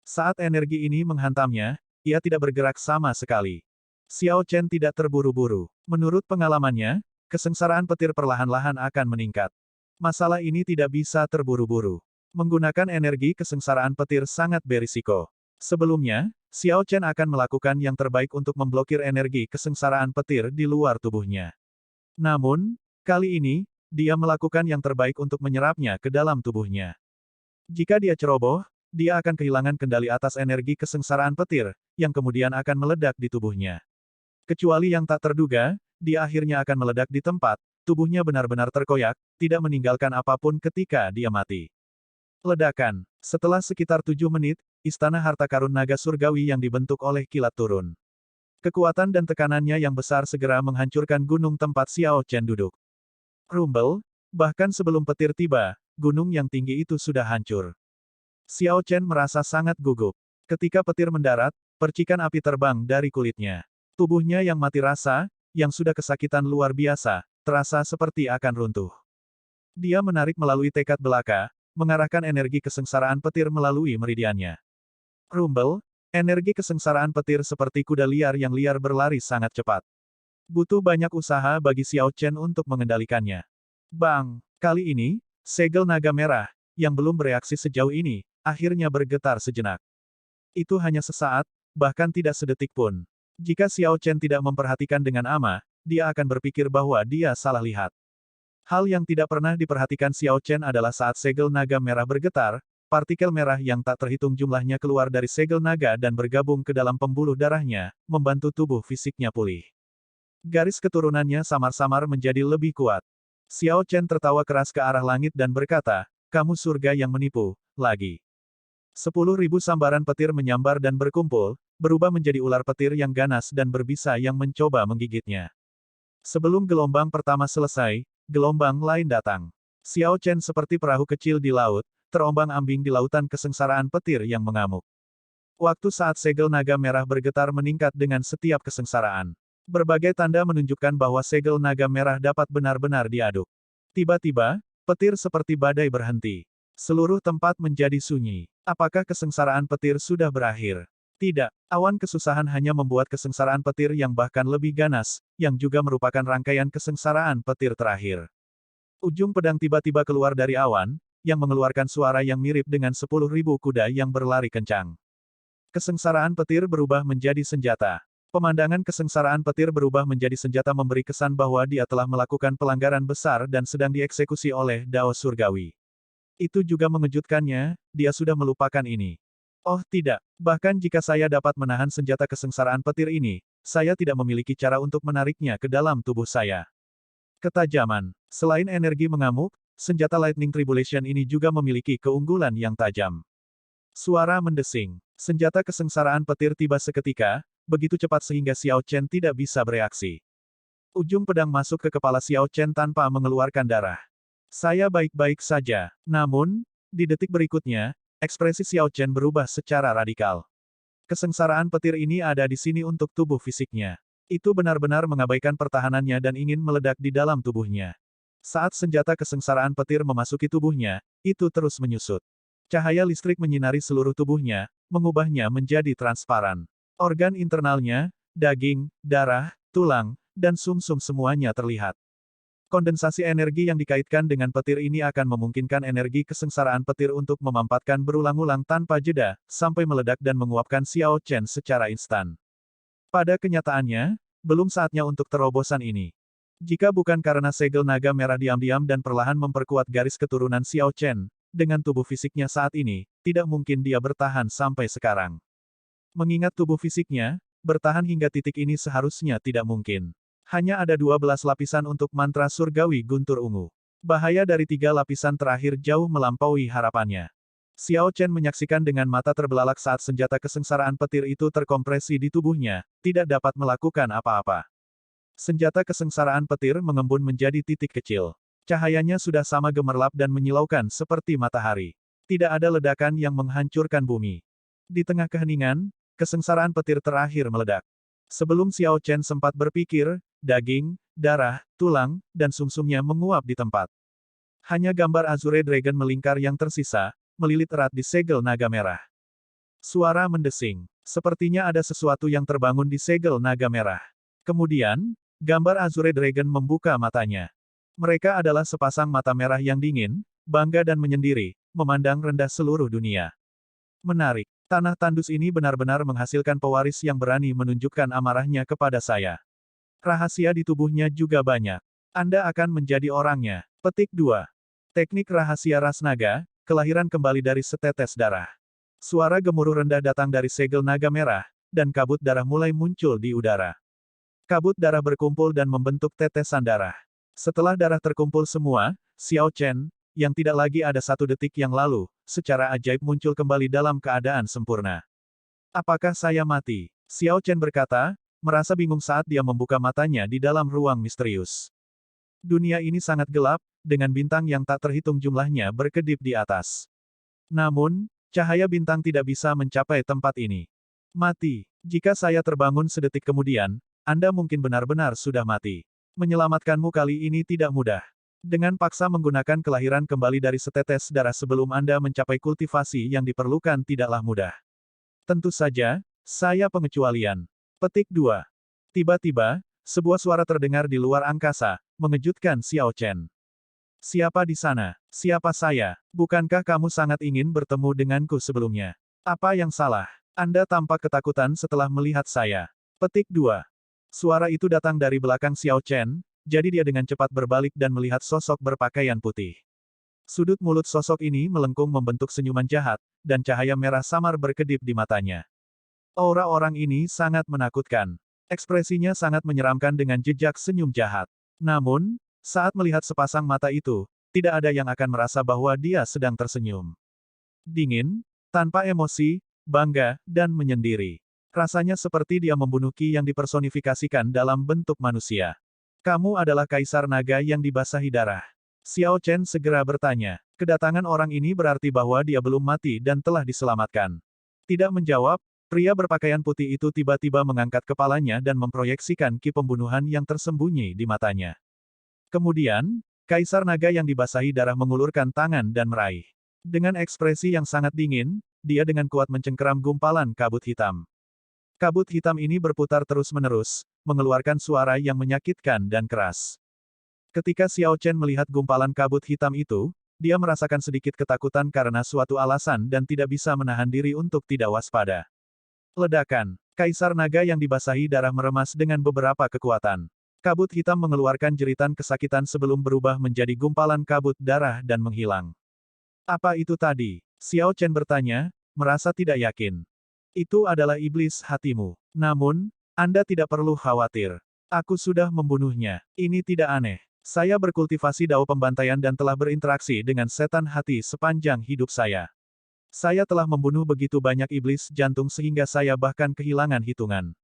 Saat energi ini menghantamnya, ia tidak bergerak sama sekali. Xiao Chen tidak terburu-buru. Menurut pengalamannya, kesengsaraan petir perlahan-lahan akan meningkat. Masalah ini tidak bisa terburu-buru. Menggunakan energi kesengsaraan petir sangat berisiko. Sebelumnya, Xiao Chen akan melakukan yang terbaik untuk memblokir energi kesengsaraan petir di luar tubuhnya. Namun, kali ini, dia melakukan yang terbaik untuk menyerapnya ke dalam tubuhnya. Jika dia ceroboh, dia akan kehilangan kendali atas energi kesengsaraan petir, yang kemudian akan meledak di tubuhnya. Kecuali yang tak terduga, dia akhirnya akan meledak di tempat, tubuhnya benar-benar terkoyak, tidak meninggalkan apapun ketika dia mati. Ledakan. Setelah sekitar 7 menit, istana harta karun naga surgawi yang dibentuk oleh kilat turun. Kekuatan dan tekanannya yang besar segera menghancurkan gunung tempat Xiao Chen duduk. Rumble, bahkan sebelum petir tiba, gunung yang tinggi itu sudah hancur. Xiao Chen merasa sangat gugup. Ketika petir mendarat, percikan api terbang dari kulitnya. Tubuhnya yang mati rasa, yang sudah kesakitan luar biasa, terasa seperti akan runtuh. Dia menarik melalui tekad belaka, mengarahkan energi kesengsaraan petir melalui meridiannya. Rumble, energi kesengsaraan petir seperti kuda liar yang liar berlari sangat cepat. Butuh banyak usaha bagi Xiao Chen untuk mengendalikannya. Bang! Kali ini, segel naga merah, yang belum bereaksi sejauh ini, akhirnya bergetar sejenak. Itu hanya sesaat, bahkan tidak sedetik pun. Jika Xiao Chen tidak memperhatikan dengan ama, dia akan berpikir bahwa dia salah lihat. Hal yang tidak pernah diperhatikan Xiao Chen adalah saat segel naga merah bergetar, partikel merah yang tak terhitung jumlahnya keluar dari segel naga dan bergabung ke dalam pembuluh darahnya, membantu tubuh fisiknya pulih. Garis keturunannya samar-samar menjadi lebih kuat. Xiao Chen tertawa keras ke arah langit dan berkata, "Kamu surga yang menipu, lagi." 10.000 sambaran petir menyambar dan berkumpul, berubah menjadi ular petir yang ganas dan berbisa yang mencoba menggigitnya. Sebelum gelombang pertama selesai, gelombang lain datang. Xiao Chen seperti perahu kecil di laut, terombang-ambing di lautan kesengsaraan petir yang mengamuk. Waktu saat segel naga merah bergetar meningkat dengan setiap kesengsaraan. Berbagai tanda menunjukkan bahwa segel naga merah dapat benar-benar diaduk. Tiba-tiba, petir seperti badai berhenti. Seluruh tempat menjadi sunyi. Apakah kesengsaraan petir sudah berakhir? Tidak. Awan kesusahan hanya membuat kesengsaraan petir yang bahkan lebih ganas, yang juga merupakan rangkaian kesengsaraan petir terakhir. Ujung pedang tiba-tiba keluar dari awan, yang mengeluarkan suara yang mirip dengan 10.000 kuda yang berlari kencang. Kesengsaraan petir berubah menjadi senjata. Pemandangan kesengsaraan petir berubah menjadi senjata memberi kesan bahwa dia telah melakukan pelanggaran besar dan sedang dieksekusi oleh Dao Surgawi. Itu juga mengejutkannya, dia sudah melupakan ini. Oh tidak, bahkan jika saya dapat menahan senjata kesengsaraan petir ini, saya tidak memiliki cara untuk menariknya ke dalam tubuh saya. Ketajaman. Selain energi mengamuk, senjata Lightning Tribulation ini juga memiliki keunggulan yang tajam. Suara mendesing. Senjata kesengsaraan petir tiba seketika, begitu cepat sehingga Xiao Chen tidak bisa bereaksi. Ujung pedang masuk ke kepala Xiao Chen tanpa mengeluarkan darah. Saya baik-baik saja. Namun, di detik berikutnya, ekspresi Xiao Chen berubah secara radikal. Kesengsaraan petir ini ada di sini untuk tubuh fisiknya. Itu benar-benar mengabaikan pertahanannya dan ingin meledak di dalam tubuhnya. Saat senjata kesengsaraan petir memasuki tubuhnya, itu terus menyusut. Cahaya listrik menyinari seluruh tubuhnya, mengubahnya menjadi transparan. Organ internalnya, daging, darah, tulang, dan sumsum semuanya terlihat. Kondensasi energi yang dikaitkan dengan petir ini akan memungkinkan energi kesengsaraan petir untuk memampatkan berulang-ulang tanpa jeda, sampai meledak dan menguapkan Xiao Chen secara instan. Pada kenyataannya, belum saatnya untuk terobosan ini. Jika bukan karena segel naga merah diam-diam dan perlahan memperkuat garis keturunan Xiao Chen, dengan tubuh fisiknya saat ini, tidak mungkin dia bertahan sampai sekarang. Mengingat tubuh fisiknya, bertahan hingga titik ini seharusnya tidak mungkin. Hanya ada 12 lapisan untuk mantra surgawi guntur ungu. Bahaya dari 3 lapisan terakhir jauh melampaui harapannya. Xiao Chen menyaksikan dengan mata terbelalak saat senjata kesengsaraan petir itu terkompresi di tubuhnya, tidak dapat melakukan apa-apa. Senjata kesengsaraan petir mengembun menjadi titik kecil. Cahayanya sudah sama gemerlap dan menyilaukan seperti matahari. Tidak ada ledakan yang menghancurkan bumi. Di tengah keheningan, kesengsaraan petir terakhir meledak. Sebelum Xiao Chen sempat berpikir, daging, darah, tulang, dan sumsumnya menguap di tempat. Hanya gambar Azure Dragon melingkar yang tersisa, melilit erat di segel naga merah. Suara mendesing. Sepertinya ada sesuatu yang terbangun di segel naga merah. Kemudian, gambar Azure Dragon membuka matanya. Mereka adalah sepasang mata merah yang dingin, bangga dan menyendiri, memandang rendah seluruh dunia. Menarik. Tanah tandus ini benar-benar menghasilkan pewaris yang berani menunjukkan amarahnya kepada saya. Rahasia di tubuhnya juga banyak. Anda akan menjadi orangnya. Petik 2. Teknik rahasia ras naga, kelahiran kembali dari setetes darah. Suara gemuruh rendah datang dari segel naga merah, dan kabut darah mulai muncul di udara. Kabut darah berkumpul dan membentuk tetesan darah. Setelah darah terkumpul semua, Xiao Chen, yang tidak lagi ada 1 detik yang lalu, secara ajaib muncul kembali dalam keadaan sempurna. Apakah saya mati? Xiao Chen berkata, merasa bingung saat dia membuka matanya di dalam ruang misterius. Dunia ini sangat gelap, dengan bintang yang tak terhitung jumlahnya berkedip di atas. Namun, cahaya bintang tidak bisa mencapai tempat ini. Mati. Jika saya terbangun sedetik kemudian, Anda mungkin benar-benar sudah mati. Menyelamatkanmu kali ini tidak mudah. Dengan paksa menggunakan kelahiran kembali dari setetes darah sebelum Anda mencapai kultivasi yang diperlukan tidaklah mudah. Tentu saja, saya pengecualian. Petik 2. Tiba-tiba, sebuah suara terdengar di luar angkasa, mengejutkan Xiao Chen. Siapa di sana? Siapa saya? Bukankah kamu sangat ingin bertemu denganku sebelumnya? Apa yang salah? Anda tampak ketakutan setelah melihat saya. Petik 2. Suara itu datang dari belakang Xiao Chen, jadi dia dengan cepat berbalik dan melihat sosok berpakaian putih. Sudut mulut sosok ini melengkung membentuk senyuman jahat, dan cahaya merah samar berkedip di matanya. Aura orang ini sangat menakutkan. Ekspresinya sangat menyeramkan dengan jejak senyum jahat. Namun, saat melihat sepasang mata itu, tidak ada yang akan merasa bahwa dia sedang tersenyum. Dingin, tanpa emosi, bangga, dan menyendiri. Rasanya seperti dia membunuh Qi yang dipersonifikasikan dalam bentuk manusia. Kamu adalah Kaisar Naga yang dibasahi darah. Xiao Chen segera bertanya. Kedatangan orang ini berarti bahwa dia belum mati dan telah diselamatkan. Tidak menjawab, pria berpakaian putih itu tiba-tiba mengangkat kepalanya dan memproyeksikan Qi pembunuhan yang tersembunyi di matanya. Kemudian, Kaisar Naga yang dibasahi darah mengulurkan tangan dan meraih. Dengan ekspresi yang sangat dingin, dia dengan kuat mencengkeram gumpalan kabut hitam. Kabut hitam ini berputar terus-menerus, mengeluarkan suara yang menyakitkan dan keras. Ketika Xiao Chen melihat gumpalan kabut hitam itu, dia merasakan sedikit ketakutan karena suatu alasan dan tidak bisa menahan diri untuk tidak waspada. Ledakan. Kaisar Naga yang dibasahi darah meremas dengan beberapa kekuatan. Kabut hitam mengeluarkan jeritan kesakitan sebelum berubah menjadi gumpalan kabut darah dan menghilang. Apa itu tadi? Xiao Chen bertanya, merasa tidak yakin. Itu adalah iblis hatimu. Namun, Anda tidak perlu khawatir. Aku sudah membunuhnya. Ini tidak aneh. Saya berkultivasi dao pembantaian dan telah berinteraksi dengan setan hati sepanjang hidup saya. Saya telah membunuh begitu banyak iblis jantung sehingga saya bahkan kehilangan hitungan.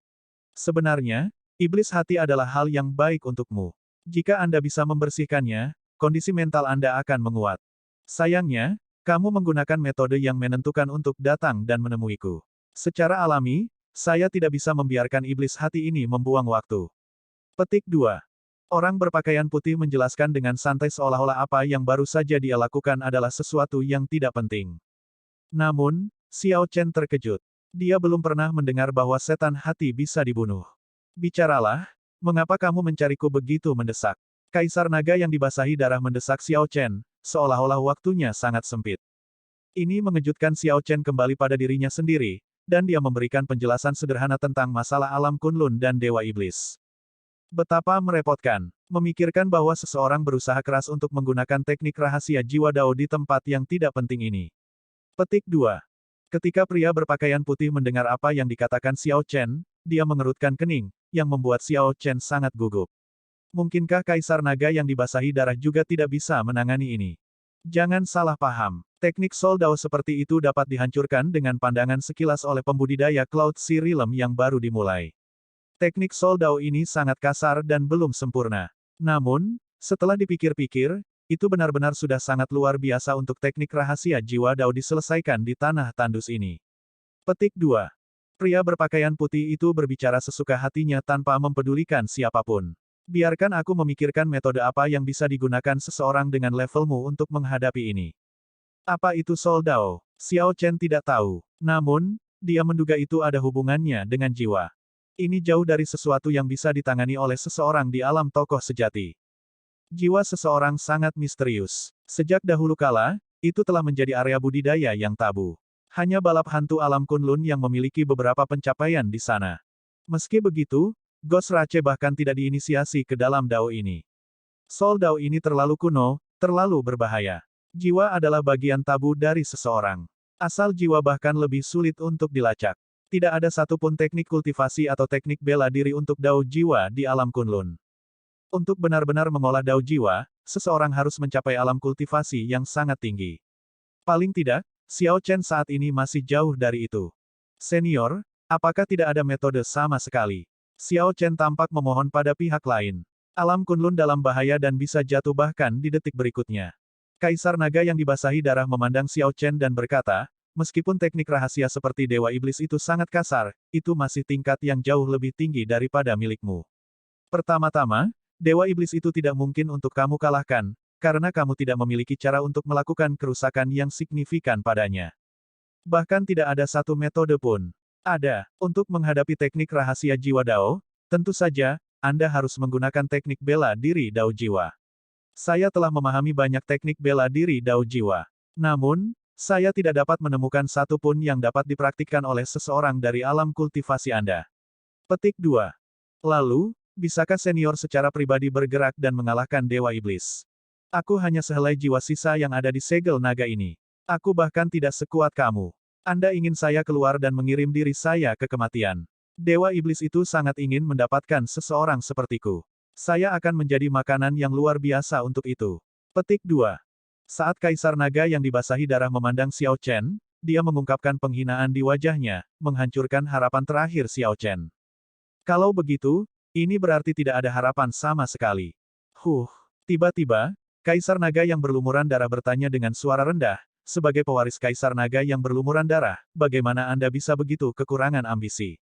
Sebenarnya, iblis hati adalah hal yang baik untukmu. Jika Anda bisa membersihkannya, kondisi mental Anda akan menguat. Sayangnya, kamu menggunakan metode yang menentukan untuk datang dan menemuiku. Secara alami, saya tidak bisa membiarkan iblis hati ini membuang waktu. Petik 2. Orang berpakaian putih menjelaskan dengan santai seolah-olah apa yang baru saja dia lakukan adalah sesuatu yang tidak penting. Namun, Xiao Chen terkejut. Dia belum pernah mendengar bahwa setan hati bisa dibunuh. Bicaralah, mengapa kamu mencariku begitu mendesak? Kaisar Naga yang dibasahi darah mendesak Xiao Chen, seolah-olah waktunya sangat sempit. Ini mengejutkan Xiao Chen kembali pada dirinya sendiri, dan dia memberikan penjelasan sederhana tentang masalah alam Kunlun dan Dewa Iblis. Betapa merepotkan, memikirkan bahwa seseorang berusaha keras untuk menggunakan teknik rahasia jiwa Dao di tempat yang tidak penting ini. Petik 2. Ketika pria berpakaian putih mendengar apa yang dikatakan Xiao Chen, dia mengerutkan kening, yang membuat Xiao Chen sangat gugup. Mungkinkah Kaisar Naga yang dibasahi darah juga tidak bisa menangani ini? Jangan salah paham. Teknik Soul Dao seperti itu dapat dihancurkan dengan pandangan sekilas oleh pembudidaya Cloud Sea Realm yang baru dimulai. Teknik Soul Dao ini sangat kasar dan belum sempurna. Namun, setelah dipikir-pikir, itu benar-benar sudah sangat luar biasa untuk teknik rahasia jiwa Dao diselesaikan di tanah tandus ini. Petik 2. Pria berpakaian putih itu berbicara sesuka hatinya tanpa mempedulikan siapapun. Biarkan aku memikirkan metode apa yang bisa digunakan seseorang dengan levelmu untuk menghadapi ini. Apa itu Soul Dao? Xiao Chen tidak tahu. Namun, dia menduga itu ada hubungannya dengan jiwa. Ini jauh dari sesuatu yang bisa ditangani oleh seseorang di alam tokoh sejati. Jiwa seseorang sangat misterius. Sejak dahulu kala, itu telah menjadi area budidaya yang tabu. Hanya balap hantu alam Kunlun yang memiliki beberapa pencapaian di sana. Meski begitu, Ghost Rache bahkan tidak diinisiasi ke dalam Dao ini. Soul Dao ini terlalu kuno, terlalu berbahaya. Jiwa adalah bagian tabu dari seseorang. Asal jiwa bahkan lebih sulit untuk dilacak. Tidak ada satupun teknik kultivasi atau teknik bela diri untuk Dao jiwa di alam Kunlun. Untuk benar-benar mengolah Dao jiwa, seseorang harus mencapai alam kultivasi yang sangat tinggi. Paling tidak, Xiao Chen saat ini masih jauh dari itu. Senior, apakah tidak ada metode sama sekali? Xiao Chen tampak memohon pada pihak lain. Alam Kunlun dalam bahaya dan bisa jatuh bahkan di detik berikutnya. Kaisar Naga yang dibasahi darah memandang Xiao Chen dan berkata, meskipun teknik rahasia seperti Dewa Iblis itu sangat kasar, itu masih tingkat yang jauh lebih tinggi daripada milikmu. Pertama-tama, Dewa Iblis itu tidak mungkin untuk kamu kalahkan, karena kamu tidak memiliki cara untuk melakukan kerusakan yang signifikan padanya. Bahkan tidak ada satu metode pun. Ada, untuk menghadapi teknik rahasia jiwa Dao, tentu saja, Anda harus menggunakan teknik bela diri Dao jiwa. Saya telah memahami banyak teknik bela diri Dao jiwa. Namun, saya tidak dapat menemukan satu pun yang dapat dipraktikkan oleh seseorang dari alam kultivasi Anda. Petik 2. Lalu, bisakah senior secara pribadi bergerak dan mengalahkan Dewa Iblis? Aku hanya sehelai jiwa sisa yang ada di segel naga ini. Aku bahkan tidak sekuat kamu. Anda ingin saya keluar dan mengirim diri saya ke kematian. Dewa Iblis itu sangat ingin mendapatkan seseorang sepertiku. Saya akan menjadi makanan yang luar biasa untuk itu. Petik 2. Saat Kaisar Naga yang dibasahi darah memandang Xiao Chen, dia mengungkapkan penghinaan di wajahnya, menghancurkan harapan terakhir Xiao Chen. Kalau begitu, ini berarti tidak ada harapan sama sekali. Tiba-tiba, Kaisar Naga yang berlumuran darah bertanya dengan suara rendah, sebagai pewaris Kaisar Naga yang berlumuran darah, bagaimana Anda bisa begitu kekurangan ambisi?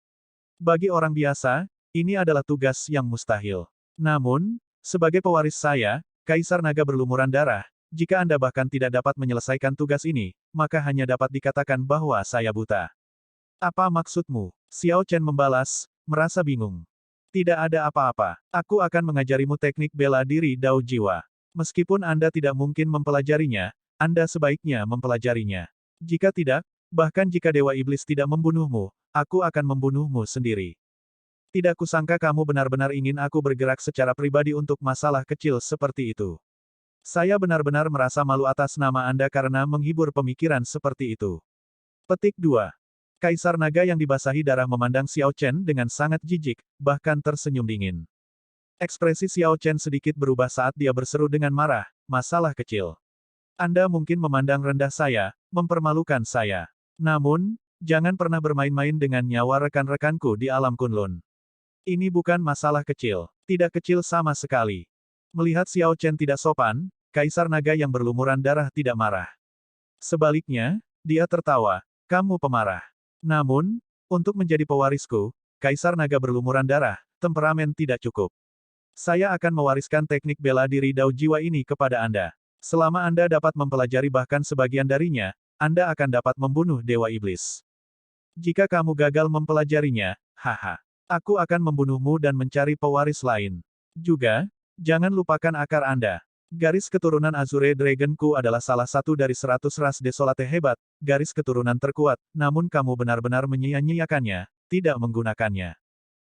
Bagi orang biasa, ini adalah tugas yang mustahil. Namun, sebagai pewaris saya, Kaisar Naga berlumuran darah, jika Anda bahkan tidak dapat menyelesaikan tugas ini, maka hanya dapat dikatakan bahwa saya buta. Apa maksudmu? Xiao Chen membalas, merasa bingung. Tidak ada apa-apa. Aku akan mengajarimu teknik bela diri Dao jiwa. Meskipun Anda tidak mungkin mempelajarinya, Anda sebaiknya mempelajarinya. Jika tidak, bahkan jika Dewa Iblis tidak membunuhmu, aku akan membunuhmu sendiri. Tidak kusangka kamu benar-benar ingin aku bergerak secara pribadi untuk masalah kecil seperti itu. Saya benar-benar merasa malu atas nama Anda karena menghibur pemikiran seperti itu. Petik 2. Kaisar Naga yang dibasahi darah memandang Xiao Chen dengan sangat jijik, bahkan tersenyum dingin. Ekspresi Xiao Chen sedikit berubah saat dia berseru dengan marah, masalah kecil. Anda mungkin memandang rendah saya, mempermalukan saya. Namun, jangan pernah bermain-main dengan nyawa rekan-rekanku di alam Kunlun. Ini bukan masalah kecil. Tidak kecil sama sekali. Melihat Xiao Chen tidak sopan, Kaisar Naga yang berlumuran darah tidak marah. Sebaliknya, dia tertawa, kamu pemarah. Namun, untuk menjadi pewarisku, Kaisar Naga berlumuran darah, temperamen tidak cukup. Saya akan mewariskan teknik bela diri Dao jiwa ini kepada Anda. Selama Anda dapat mempelajari bahkan sebagian darinya, Anda akan dapat membunuh Dewa Iblis. Jika kamu gagal mempelajarinya, aku akan membunuhmu dan mencari pewaris lain. Juga, jangan lupakan akar Anda. Garis keturunan Azure Dragonku adalah salah satu dari 100 ras desolate hebat, garis keturunan terkuat, namun kamu benar-benar menyia-nyiakannya, tidak menggunakannya.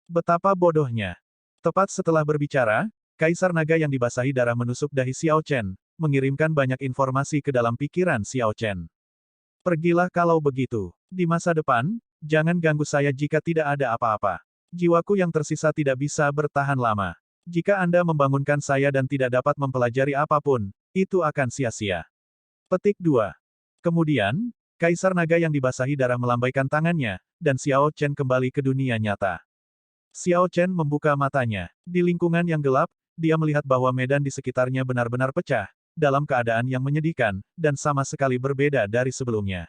Betapa bodohnya. Tepat setelah berbicara, Kaisar Naga yang dibasahi darah menusuk dahi Xiao Chen, mengirimkan banyak informasi ke dalam pikiran Xiao Chen. Pergilah kalau begitu. Di masa depan, jangan ganggu saya jika tidak ada apa-apa. Jiwaku yang tersisa tidak bisa bertahan lama. Jika Anda membangunkan saya dan tidak dapat mempelajari apapun, itu akan sia-sia. Petik 2. Kemudian, Kaisar Naga yang dibasahi darah melambaikan tangannya, dan Xiao Chen kembali ke dunia nyata. Xiao Chen membuka matanya. Di lingkungan yang gelap, dia melihat bahwa medan di sekitarnya benar-benar pecah, dalam keadaan yang menyedihkan, dan sama sekali berbeda dari sebelumnya.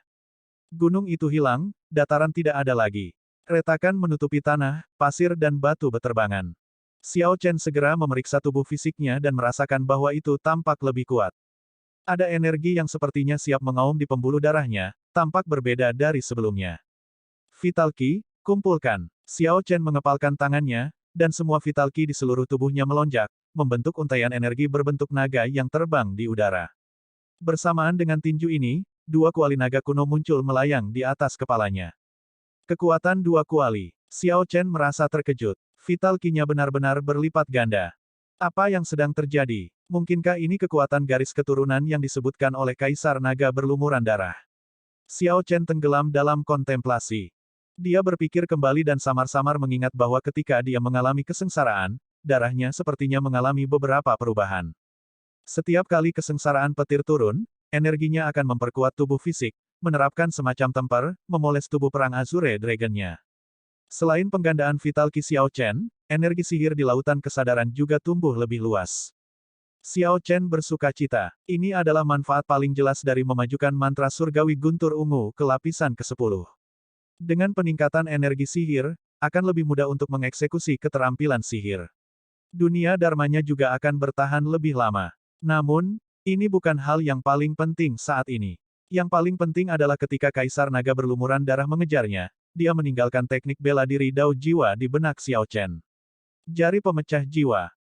Gunung itu hilang, dataran tidak ada lagi. Retakan menutupi tanah, pasir dan batu beterbangan. Xiao Chen segera memeriksa tubuh fisiknya dan merasakan bahwa itu tampak lebih kuat. Ada energi yang sepertinya siap mengaum di pembuluh darahnya, tampak berbeda dari sebelumnya. Vital Qi, kumpulkan. Xiao Chen mengepalkan tangannya, dan semua Vital Qi di seluruh tubuhnya melonjak, membentuk untaian energi berbentuk naga yang terbang di udara. Bersamaan dengan tinju ini, dua kuali naga kuno muncul melayang di atas kepalanya. Kekuatan dua kuali. Xiao Chen merasa terkejut. Vital Qi-nya benar-benar berlipat ganda. Apa yang sedang terjadi? Mungkinkah ini kekuatan garis keturunan yang disebutkan oleh Kaisar Naga berlumuran darah? Xiao Chen tenggelam dalam kontemplasi. Dia berpikir kembali dan samar-samar mengingat bahwa ketika dia mengalami kesengsaraan, darahnya sepertinya mengalami beberapa perubahan. Setiap kali kesengsaraan petir turun, energinya akan memperkuat tubuh fisik, menerapkan semacam temper, memoles tubuh perang Azure Dragon-nya. Selain penggandaan Vital Qi Xiao Chen, energi sihir di lautan kesadaran juga tumbuh lebih luas. Xiao Chen bersuka cita. Ini adalah manfaat paling jelas dari memajukan mantra surgawi guntur ungu ke lapisan ke-10. Dengan peningkatan energi sihir, akan lebih mudah untuk mengeksekusi keterampilan sihir. Dunia dharmanya juga akan bertahan lebih lama. Namun, ini bukan hal yang paling penting saat ini. Yang paling penting adalah ketika Kaisar Naga berlumuran darah mengejarnya, dia meninggalkan teknik bela diri Dao Jiwa di benak Xiao Chen. Jari pemecah jiwa.